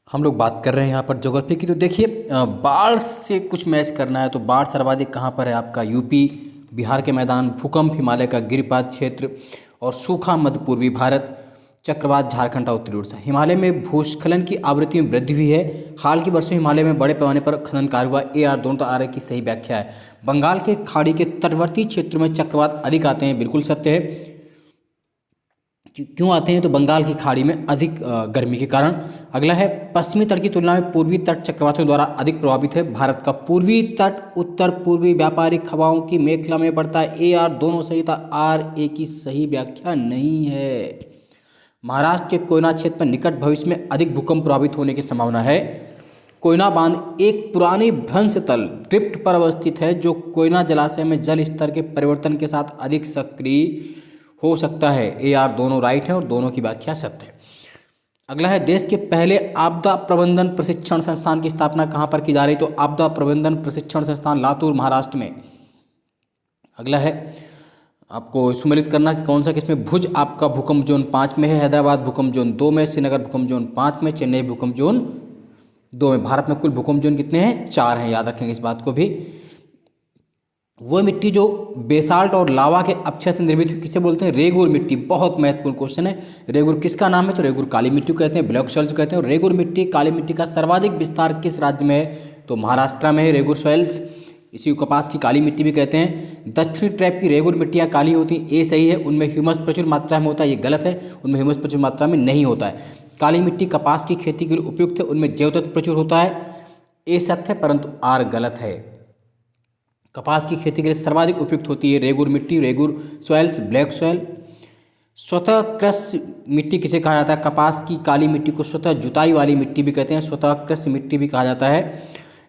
हम लोग बात कर रहे हैं यहाँ पर ज्योग्राफी की। तो देखिए, बाढ़ से कुछ मैच करना है तो बाढ़ सर्वाधिक कहाँ पर है? आपका यूपी, बिहार के मैदान, भूकंप हिमालय का गिरिपात क्षेत्र और सूखा मध्य पूर्वी भारत, चक्रवात झारखंड का उत्तरी उड़ीसा। हिमालय में भूस्खलन की आवृत्ति में वृद्धि हुई है। हाल की वर्षों में हिमालय में बड़े पैमाने पर खनन कार्य हुआ। AR दोनों तो आ रहे की सही व्याख्या है। बंगाल के खाड़ी के तटवर्ती क्षेत्रों में चक्रवात अधिक आते हैं, बिल्कुल सत्य है। क्यों आते हैं? तो बंगाल की खाड़ी में अधिक गर्मी के कारण। अगला है, पश्चिमी तट की तुलना में पूर्वी तट चक्रवातों द्वारा अधिक प्रभावित है। भारत का पूर्वी तट उत्तर पूर्वी व्यापारिक हवाओं की मेखला में पड़ता है। AR दोनों सही था, RA की सही व्याख्या नहीं है। महाराष्ट्र के कोयना क्षेत्र में निकट भविष्य में अधिक भूकंप प्रभावित होने की संभावना है। कोयना बांध एक पुरानी भ्रंश तल ड्रिफ्ट पर अवस्थित है जो कोयना जलाशय में जल स्तर के परिवर्तन के साथ अधिक सक्रिय हो सकता है। AR दोनों राइट है और दोनों की व्याख्या सत्य है। अगला है, देश के पहले आपदा प्रबंधन प्रशिक्षण संस्थान की स्थापना कहाँ पर की जा रही? तो आपदा प्रबंधन प्रशिक्षण संस्थान लातूर, महाराष्ट्र में। अगला है, आपको सुमेलित करना कि कौन सा किसमें। भुज आपका भूकंप जोन 5 में है, हैदराबाद भूकंप जोन 2 में, श्रीनगर भूकंप जोन 5 में, चेन्नई भूकंप जोन 2 में। भारत में कुल भूकंप जोन कितने हैं? 4 हैं, याद रखेंगे इस बात को भी। वो मिट्टी जो बेसाल्ट और लावा के अपक्षय से निर्मित किसे बोलते हैं? रेगुर मिट्टी। बहुत महत्वपूर्ण क्वेश्चन है। रेगुर किसका नाम है? तो रेगुर काली मिट्टी को कहते हैं, ब्लैक सॉइल्स कहते हैं। और रेगुर मिट्टी, काली मिट्टी का सर्वाधिक विस्तार किस राज्य में है? तो महाराष्ट्र में है रेगुर सॉइल्स। इसी को कपास की काली मिट्टी भी कहते हैं। दक्षिणी ट्रैप की रेगुर मिट्टियाँ काली होती हैं, ये सही है। उनमें ह्यूमस प्रचुर मात्रा में होता है, ये गलत है। उनमें ह्यूमस प्रचुर मात्रा में नहीं होता है। काली मिट्टी कपास की खेती के लिए उपयुक्त है, उनमें जैव तत्व प्रचुर होता है, ये सत्य है, परंतु R गलत है। कपास की खेती के लिए सर्वाधिक उपयुक्त होती है रेगुर मिट्टी, रेगुर सॉइल्स, ब्लैक सॉइल। स्वतः कृषि मिट्टी किसे कहा जाता है? कपास की काली मिट्टी को स्वतः जुताई वाली मिट्टी भी कहते हैं, स्वतः कृषि मिट्टी भी कहा जाता है।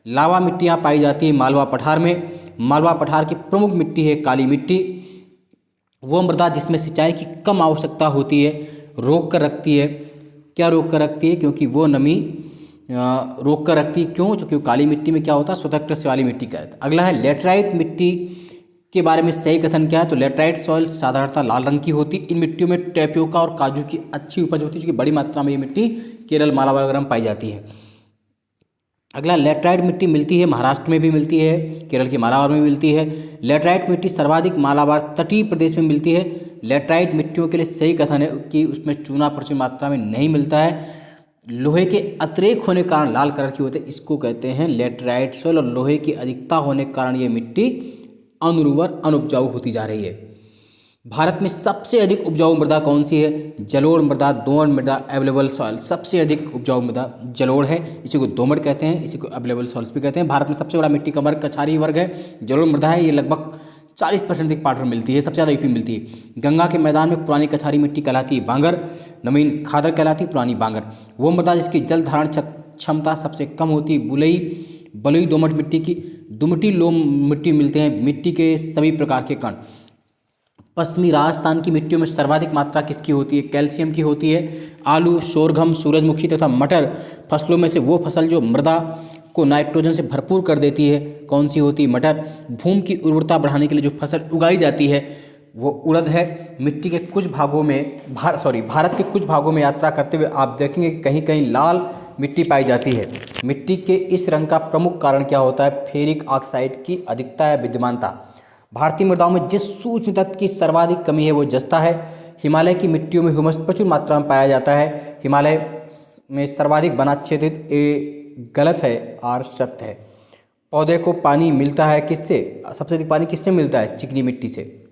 लावा मिट्टियाँ पाई जाती है मालवा पठार में। मालवा पठार की प्रमुख मिट्टी है काली मिट्टी। वो मृदा जिसमें सिंचाई की कम आवश्यकता होती है, रोक कर रखती है। क्या रोक कर रखती है? क्योंकि वो नमी रोक कर रखती है। क्यों? क्योंकि काली मिट्टी में क्या होता है? स्वतः कृषि वाली मिट्टी का। अगला है, लेटराइट मिट्टी के बारे में सही कथन क्या है? तो लेटराइट सॉइल साधारणतः लाल रंग की होती है। इन मिट्टियों में टेपियोका और काजू की अच्छी उपज होती है, क्योंकि बड़ी मात्रा में ये मिट्टी केरल, मालाबार वगैरह में पाई जाती है। अगला, लेटराइट मिट्टी मिलती है महाराष्ट्र में भी मिलती है, केरल के मालाबार में मिलती है। लेटराइट मिट्टी सर्वाधिक मालाबार तटीय प्रदेश में मिलती है। लेटराइट मिट्टियों के लिए सही कथन है कि उसमें चूना प्रचुर मात्रा में नहीं मिलता है। लोहे के अतिरेक होने के कारण लाल कलर की होते हैं, इसको कहते हैं लेटराइट सॉइल। और लोहे की अधिकता होने के कारण ये मिट्टी अनुर्वर, अनुपजाऊ होती जा रही है। भारत में सबसे अधिक उपजाऊ मृदा कौन सी है? जलोढ़ मृदा, दोमट मृदा, अवेलेबल सॉइल। सबसे अधिक उपजाऊ मृदा जलोढ़ है, इसी को दोमट कहते हैं, इसी को अवेलेबल सॉइल्स भी कहते हैं। भारत में सबसे बड़ा मिट्टी का वर्ग कछारी वर्ग है, जलोढ़ मृदा है। ये लगभग 40% अधिक पार्ट में मिलती है, सबसे ज़्यादा यूपी मिलती है। गंगा के मैदान में पुरानी कछारी मिट्टी कहलाती है बांगर, नवीन खादर कहलाती है पुरानी बांगर। वो मृदा जिसकी जल धारण क्षमता सबसे कम होती है बलुई दोमट मिट्टी की। दुमटी लोम मिट्टी मिलते हैं मिट्टी के सभी प्रकार के कण। पश्चिमी राजस्थान की मिट्टियों में सर्वाधिक मात्रा किसकी होती है? कैल्शियम की होती है। आलू, सोरघम, सूरजमुखी तथा मटर फसलों में से वो फसल जो मृदा को नाइट्रोजन से भरपूर कर देती है, कौन सी होती है? मटर। भूमि की उर्वरता बढ़ाने के लिए जो फसल उगाई जाती है वो उड़द है। मिट्टी के कुछ भागों में भारत के कुछ भागों में यात्रा करते हुए आप देखेंगे कि कहीं कहीं लाल मिट्टी पाई जाती है। मिट्टी के इस रंग का प्रमुख कारण क्या होता है? फेरिक ऑक्साइड की अधिकता या विद्यमानता। भारतीय मृदाओं में जिस सूक्ष्म तत्व की सर्वाधिक कमी है वो जस्ता है। हिमालय की मिट्टियों में ह्यूमस प्रचुर मात्रा में पाया जाता है। हिमालय में सर्वाधिक वनाच्छेदित, ए गलत है, R सत्य है। पौधे को पानी मिलता है किससे? सबसे अधिक पानी किससे मिलता है? चिकनी मिट्टी से।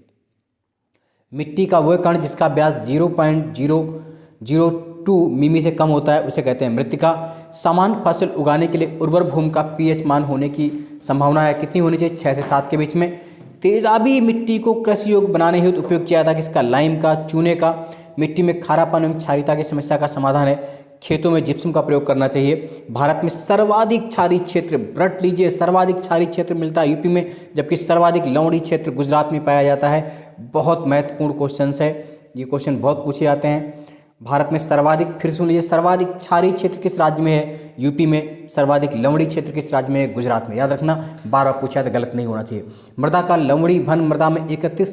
मिट्टी का वह कण जिसका व्यास 0.002 मिमी से कम होता है उसे कहते हैं मृत्तिका। सामान्य फसल उगाने के लिए उर्वर भूमि का pH मान होने की संभावना है, कितनी होनी चाहिए? 6 से 7 के बीच में। तेजाबी मिट्टी को कृषि योग्य बनाने हेतु उपयोग किया था किसका? लाइम का, चूने का। मिट्टी में खारापन एवं क्षारीयता की समस्या का समाधान है, खेतों में जिप्सम का प्रयोग करना चाहिए। भारत में सर्वाधिक क्षारीय क्षेत्र, व्रत लीजिए, सर्वाधिक क्षारीय क्षेत्र मिलता है यूपी में, जबकि सर्वाधिक लवणीय क्षेत्र गुजरात में पाया जाता है। बहुत महत्वपूर्ण क्वेश्चन है, ये क्वेश्चन बहुत पूछे जाते हैं। भारत में सर्वाधिक, फिर सुन लीजिए, सर्वाधिक क्षारीय क्षेत्र किस राज्य में है? यूपी में। सर्वाधिक लवणीय क्षेत्र किस राज्य में है? गुजरात में। याद रखना, बार बार पूछा तो गलत नहीं होना चाहिए। मृदा का लवणीय घन मृदा में एकत्रित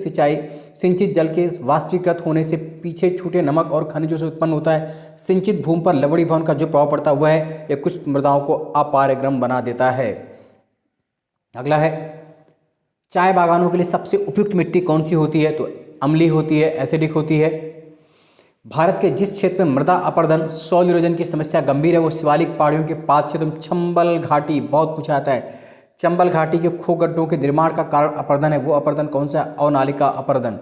सिंचित जल के वाष्पीकृत होने से पीछे छूटे नमक और खनिजों से उत्पन्न होता है। सिंचित भूमि पर लवणीय भवन का जो प्रभाव पड़ता है वह है ये कुछ मृदाओं को अपारगम बना देता है। अगला है, चाय बागानों के लिए सबसे उपयुक्त मिट्टी कौन सी होती है? तो अम्लीय होती है, एसिडिक होती है। भारत के जिस क्षेत्र में मृदा अपरदन, सॉइल इरोजन की समस्या गंभीर है वो शिवालिक पहाड़ियों के पाद क्षेत्र में चंबल घाटी, बहुत पूछा जाता है। चंबल घाटी के खो गड्ढों के निर्माण का कारण अपरदन है, वो अपरदन कौन सा है? अवनालिका अपरदन।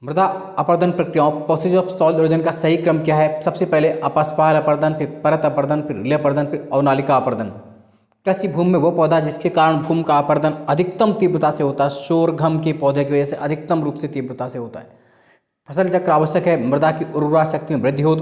मृदा अपरदन प्रक्रियाओं, प्रोसेस ऑफ सॉइल इरोजन का सही क्रम क्या है? सबसे पहले अपस्पाल अपरदन, फिर परत अपरदन, फिर रिले अपरदन, फिर अवनालिका अपरदन। कृषि भूमि में वो पौधा जिसके कारण भूमि का अपरदन अधिकतम तीव्रता से होता है, शोरघम के पौधे की वजह से अधिकतम रूप से तीव्रता से होता है। फसल चक्र आवश्यक है, मृदा की उर्वरा शक्ति में वृद्धि हो।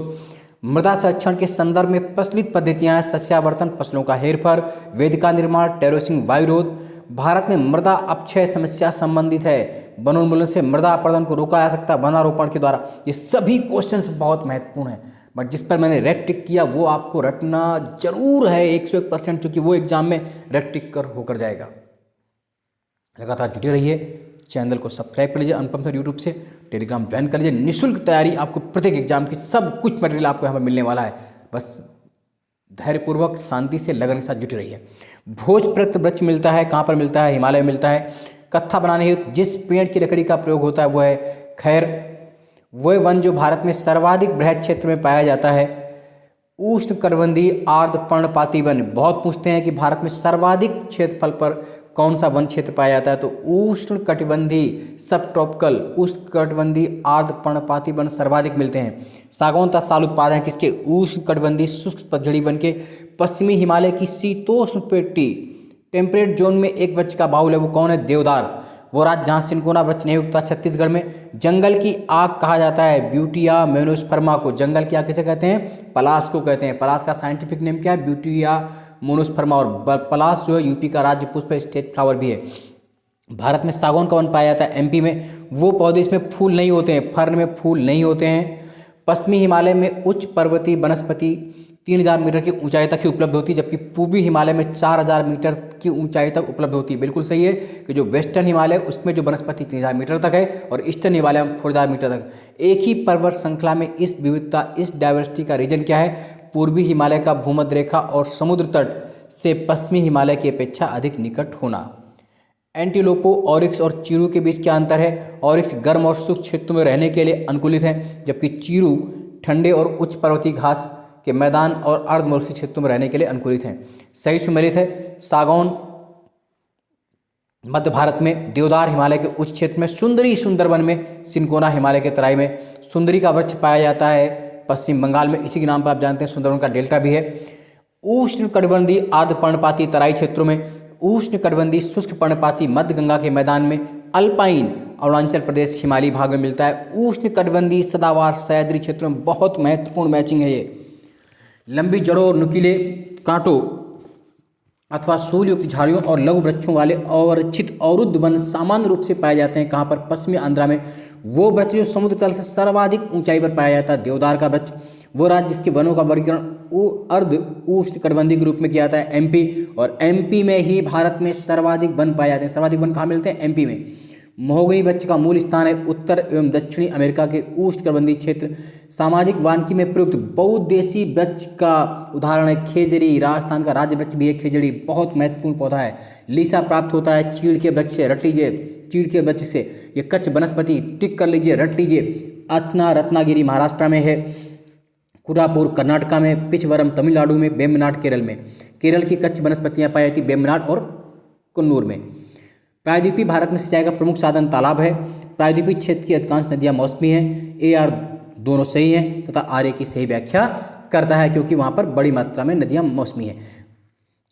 मृदा संरक्षण के संदर्भ में प्रचलित पद्धतियां हैं सस्यावर्तन, फसलों का हेरफेर, वेदिका निर्माण, टेरेसिंग, वायुरोध। भारत में मृदा अपक्षय समस्या संबंधित है, वनोन्मूलन से मृदा अपरदन को रोका जा सकता है वनारोपण के द्वारा। ये सभी क्वेश्चंस बहुत महत्वपूर्ण हैं, बट जिस पर मैंने रेड टिक किया वो आपको रटना जरूर है 101%, क्योंकि वो एग्जाम में रेड टिक कर होकर जाएगा। लगातार जुटे रहिए, चैनल को सब्सक्राइब कर लीजिए अनुपम सर यूट्यूब से, टेलीग्राम ज्वाइन कर लीजिए। निःशुल्क तैयारी, आपको प्रत्येक एग्जाम की सब कुछ मटेरियल आपको यहाँ पर मिलने वाला है। बस धैर्यपूर्वक, शांति से, लगन के साथ जुटे रहिए। भोजपत्र वृक्ष मिलता है, कहाँ पर मिलता है? हिमालय में मिलता है। कत्था बनाने हेतु जिस पेड़ की लकड़ी का प्रयोग होता है वो है खैर। वह वन जो भारत में सर्वाधिक बृहद क्षेत्र में पाया जाता है, उष्णकटिबंधीय आर्द्र पर्णपाती वन। बहुत पूछते हैं कि भारत में सर्वाधिक क्षेत्रफल पर कौन सा वन क्षेत्र पाया जाता है? तो उष्णकटिबंधीय सब ट्रॉपिकल उष्णकटिबंधीय आर्द्र पर्णपाती वन सर्वाधिक मिलते हैं। सागौन तथा साल उत्पादन है किसके? उष्णकटिबंधीय शुष्क पतझड़ी वन के। पश्चिमी हिमालय की शीतोष्ण पेटी टेम्परेट जोन में एक वृक्ष का बाहुल है, वो कौन है? देवदार। वो राज्य जहाँ सिनकोना वृक्ष नहीं उगता, छत्तीसगढ़ में। जंगल की आग कहा जाता है ब्यूटिया मोनोस्पर्मा को। जंगल की आग किसे कहते हैं? पलाश को कहते हैं। पलाश का साइंटिफिक नेम क्या है? Butea monosperma. और पलाश जो है यूपी का राज्य पुष्प, स्टेट फ्लावर भी है। भारत में सागौन का वन पाया जाता है एमपी में। वो पौधे इसमें फूल नहीं होते हैं, फर्न में फूल नहीं होते हैं। पश्चिमी हिमालय में उच्च पर्वतीय वनस्पति 3000 मीटर की ऊंचाई तक ही उपलब्ध होती है, जबकि पूर्वी हिमालय में 4000 मीटर की ऊंचाई तक उपलब्ध होती है। बिल्कुल सही है कि जो वेस्टर्न हिमालय उसमें जो वनस्पति 3000 मीटर तक है और ईस्टर्न हिमालय में 4000 मीटर तक। एक ही पर्वत श्रृंखला में इस विविधता, इस डाइवर्सिटी का रीजन क्या है? पूर्वी हिमालय का भूमध्य रेखा और समुद्र तट से पश्चिमी हिमालय की अपेक्षा अधिक निकट होना। एंटीलोपो, ऑरिक्स और चीरू के बीच क्या अंतर है? ऑरिक्स गर्म और शुष्क क्षेत्रों में रहने के लिए अनुकूलित है, जबकि चीरू ठंडे और उच्च पर्वतीय घास के मैदान और अर्धमरुस्थलीय क्षेत्रों में रहने के लिए अनुकूलित हैं। सही सुमेलित है। सागौन मध्य भारत में, देवदार हिमालय के उच्च क्षेत्र में, सुंदरी सुंदरवन में, सिनकोना हिमालय के तराई में। सुंदरी का वृक्ष पाया जाता है पश्चिम बंगाल में, इसी के नाम पर आप जानते हैं सुंदरवन का डेल्टा भी है। उष्णकटिबंधीय आर्द्र पर्णपाती तराई क्षेत्रों में, उष्णकटिबंधीय शुष्क पर्णपाती मध्य गंगा के मैदान में, अल्पाइन अरुणाचल प्रदेश हिमालयी भाग में मिलता है। उष्णकटिबंधीय सदाबहार सह्याद्री क्षेत्रों में, बहुत महत्वपूर्ण मैचिंग है ये। लंबी जड़ों और नुकीले कांटों अथवा सूर्ययुक्त झाड़ियों और लघु वृक्षों वाले अवरक्षित अवरुद्ध वन सामान्य रूप से पाए जाते हैं। कहाँ पर? पश्चिमी आंध्रा में। वो वृक्ष जो समुद्र तल से सर्वाधिक ऊंचाई पर पाया जाता है, देवदार का वृक्ष। वो राज्य जिसके वनों का वर्गीकरण अर्ध उष्णकटिबंधीय के रूप में किया जाता है, एमपी। और एमपी में ही भारत में सर्वाधिक वन पाए जाते हैं। सर्वाधिक वन कहाँ मिलते हैं? एमपी में। महोगनी वृक्ष का मूल स्थान है उत्तर एवं दक्षिणी अमेरिका के उष्णकटिबंधीय क्षेत्र। सामाजिक वानिकी में प्रयुक्त बहुउद्देशीय वृक्ष का उदाहरण है खेजड़ी। राजस्थान का राज्य वृक्ष भी है खेजड़ी, बहुत महत्वपूर्ण पौधा है। लीसा प्राप्त होता है चीड़ के वृक्ष से, रट लीजिए, चीड़ के वृक्ष से। ये कच्छ वनस्पति टिक कर लीजिए, रट लीजिए। अर्चना रत्नागिरी महाराष्ट्र में है, कुरापुर कर्नाटका में, पिचवरम तमिलनाडु में, वेम्बनाड केरल में। केरल की कच्छ वनस्पतियाँ पाई जाती वेम्बनाड और कन्नूर में। प्रायद्वीपीय भारत में सिंचाई का प्रमुख साधन तालाब है। प्रायद्वीपीय क्षेत्र की अधिकांश नदियाँ मौसमी हैं। ए आर दोनों सही हैं तथा आर ए की सही व्याख्या करता है, क्योंकि वहाँ पर बड़ी मात्रा में नदियाँ मौसमी हैं।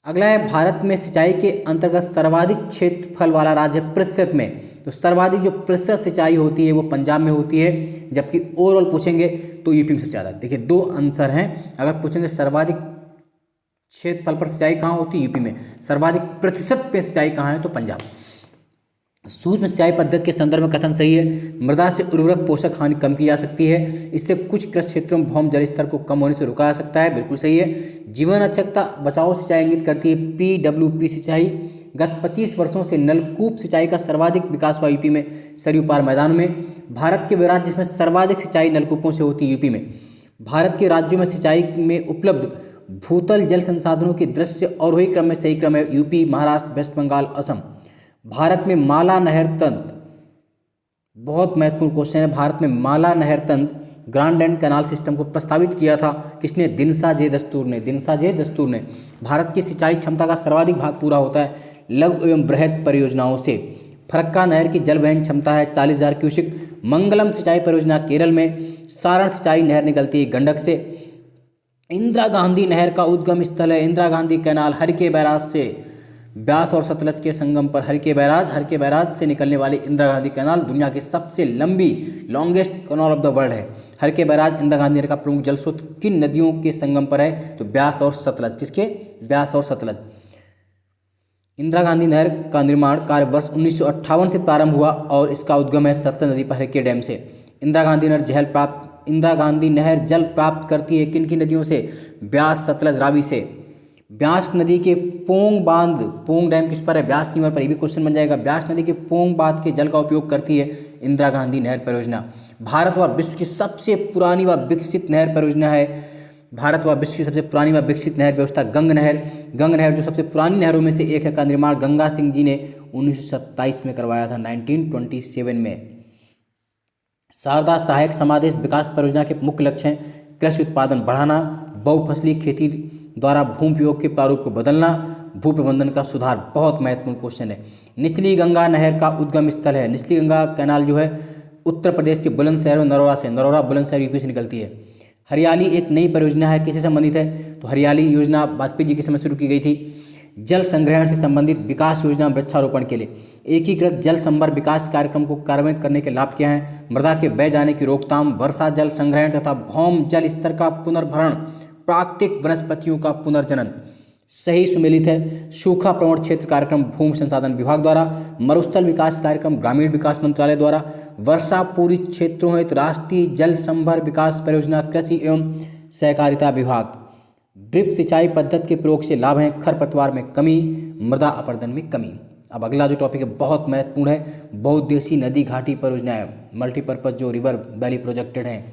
अगला है, भारत में सिंचाई के अंतर्गत सर्वाधिक क्षेत्रफल वाला राज्य प्रतिशत में। तो सर्वाधिक जो प्रतिशत सिंचाई होती है वो पंजाब में होती है, जबकि ओवरऑल पूछेंगे तो यूपी में सबसे ज़्यादा। देखिए दो आंसर हैं, अगर पूछेंगे सर्वाधिक क्षेत्रफल पर सिंचाई कहाँ होती है? यूपी में। सर्वाधिक प्रतिशत पे सिंचाई कहाँ है? तो पंजाब। सूक्ष्म सिंचाई पद्धति के संदर्भ में कथन सही है। मृदा से उर्वरक पोषक हानि कम की जा सकती है। इससे कुछ कृषि क्षेत्रों में भौम जल स्तर को कम होने से रोका जा सकता है, बिल्कुल सही है। जीवन रक्षकता बचाओ सिंचाई इंगित करती है। PWP सिंचाई गत 25 वर्षों से नलकूप सिंचाई का सर्वाधिक विकास हुआ यूपी में सरयू पार मैदानों में। भारत के वे राज्य जिसमें सर्वाधिक सिंचाई नलकूपों से होती है यूपी में। भारत के राज्यों में सिंचाई में उपलब्ध भूतल जल संसाधनों की दृष्टि से अवरोही क्रम में सही क्रम है यूपी, महाराष्ट्र, वेस्ट बंगाल, असम। भारत में माला नहर तंत्र, बहुत महत्वपूर्ण क्वेश्चन है। भारत में माला नहर तंत्र ग्रांड एंड कैनाल सिस्टम को प्रस्तावित किया था किसने? दिनसा जे दस्तूर ने। दिनसा जे दस्तूर ने। भारत की सिंचाई क्षमता का सर्वाधिक भाग पूरा होता है लघु एवं बृहद परियोजनाओं से। फरक्का नहर की जल वहन क्षमता है 40,000 क्यूसेक। मंगलम सिंचाई परियोजना केरल में। सारण सिंचाई नहर निकलती है गंडक से। इंदिरा गांधी नहर का उद्गम स्थल है इंदिरा गांधी कैनाल हरके बैराज से। ब्यास और सतलज के संगम पर हरके बैराज से निकलने वाली इंदिरा गांधी कैनाल दुनिया की सबसे लंबी longest canal of the world है। हरके बैराज इंदिरा गांधी नहर का प्रमुख जल स्रोत किन नदियों के संगम पर है? तो ब्यास और सतलज। किसके? ब्यास और सतलज। इंदिरा गांधी नहर का निर्माण कार्य वर्ष 1958 से प्रारंभ हुआ और इसका उद्गम है सतलज नदी पर हरके डैम से। इंदिरा गांधी नहर जल प्राप्त करती है किन किन नदियों से? ब्यास, सतलज, रावी से। ब्यास नदी के पोंग बांध, पोंग डैम किस पर है? ब्यास नीवर पर। ये भी क्वेश्चन बन जाएगा। ब्यास नदी के पोंग बांध के जल का उपयोग करती है इंदिरा गांधी नहर परियोजना। भारत व विश्व की सबसे पुरानी व विकसित नहर परियोजना है। भारत व विश्व की सबसे पुरानी व विकसित नहर व्यवस्था गंग नहर जो सबसे पुरानी नहरों में से एक है का निर्माण गंगा सिंह जी ने 1927 में करवाया था, 1927 में। शारदा सहायक समादेश विकास परियोजना के मुख्य लक्ष्य हैं कृषि उत्पादन बढ़ाना, बहुफसली खेती द्वारा भूमि उपयोग के प्रारूप को बदलना, भू प्रबंधन का सुधार। बहुत महत्वपूर्ण क्वेश्चन है। निचली गंगा नहर का उद्गम स्थल है। निचली गंगा कैनाल जो है उत्तर प्रदेश के बुलंदशहर और नरोरा से। नरोरा बुलंदशहर यूपी से निकलती है। हरियाली एक नई परियोजना है, किससे संबंधित है? तो हरियाली योजना वाजपेयी जी के समय शुरू की गई थी। जल संग्रहण से संबंधित विकास योजना वृक्षारोपण के लिए। एकीकृत जल संभर विकास कार्यक्रम को कार्यान्वित करने के लाभ क्या हैं? मृदा के बह जाने की रोकथाम, वर्षा जल संग्रहण तथा भौम जल स्तर का पुनर्भरण, प्राकृतिक वनस्पतियों का पुनर्जनन। सही सुमेलित है। सूखा प्रवण क्षेत्र कार्यक्रम भूमि संसाधन विभाग द्वारा। मरुस्थल विकास कार्यक्रम ग्रामीण विकास मंत्रालय द्वारा। वर्षा पूरित क्षेत्रों हेतु राष्ट्रीय जल संभर विकास परियोजना कृषि एवं सहकारिता विभाग। ड्रिप सिंचाई पद्धति के प्रयोग से लाभ हैं खरपतवार में कमी, मृदा अपरदन में कमी। अब अगला जो टॉपिक है बहुत महत्वपूर्ण है, बहुउद्देशीय नदी घाटी परियोजनाएं, मल्टीपर्पज जो रिवर वैली प्रोजेक्टेड हैं।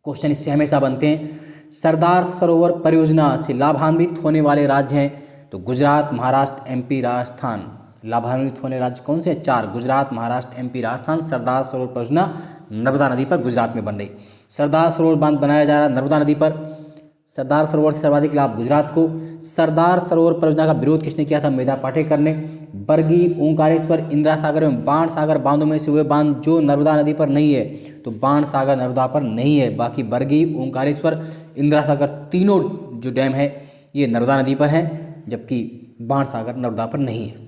क्वेश्चन इससे हमेशा बनते हैं। सरदार सरोवर परियोजना से लाभान्वित होने वाले राज्य हैं तो गुजरात, महाराष्ट्र, MP, राजस्थान। लाभान्वित होने राज्य कौन से? 4, गुजरात, महाराष्ट्र, MP, राजस्थान। सरदार सरोवर परियोजना नर्मदा नदी पर गुजरात में बन रही। सरदार सरोवर बांध बनाया जा रहा है नर्मदा नदी पर। सरदार सरोवर से सर्वाधिक लाभ गुजरात को। सरदार सरोवर परियोजना का विरोध किसने किया था? मेधा पाटेकर ने। बरगी, ओंकारेश्वर, इंदिरा सागर एवं बाण सागर बांधों में से हुए बांध जो नर्मदा नदी पर नहीं है तो बाण सागर नर्मदा पर नहीं है। बाकी बरगी, ओंकारेश्वर, इंदिरा सागर तीनों जो डैम है ये नर्मदा नदी पर हैं, जबकि बाण सागर नर्मदा पर नहीं है।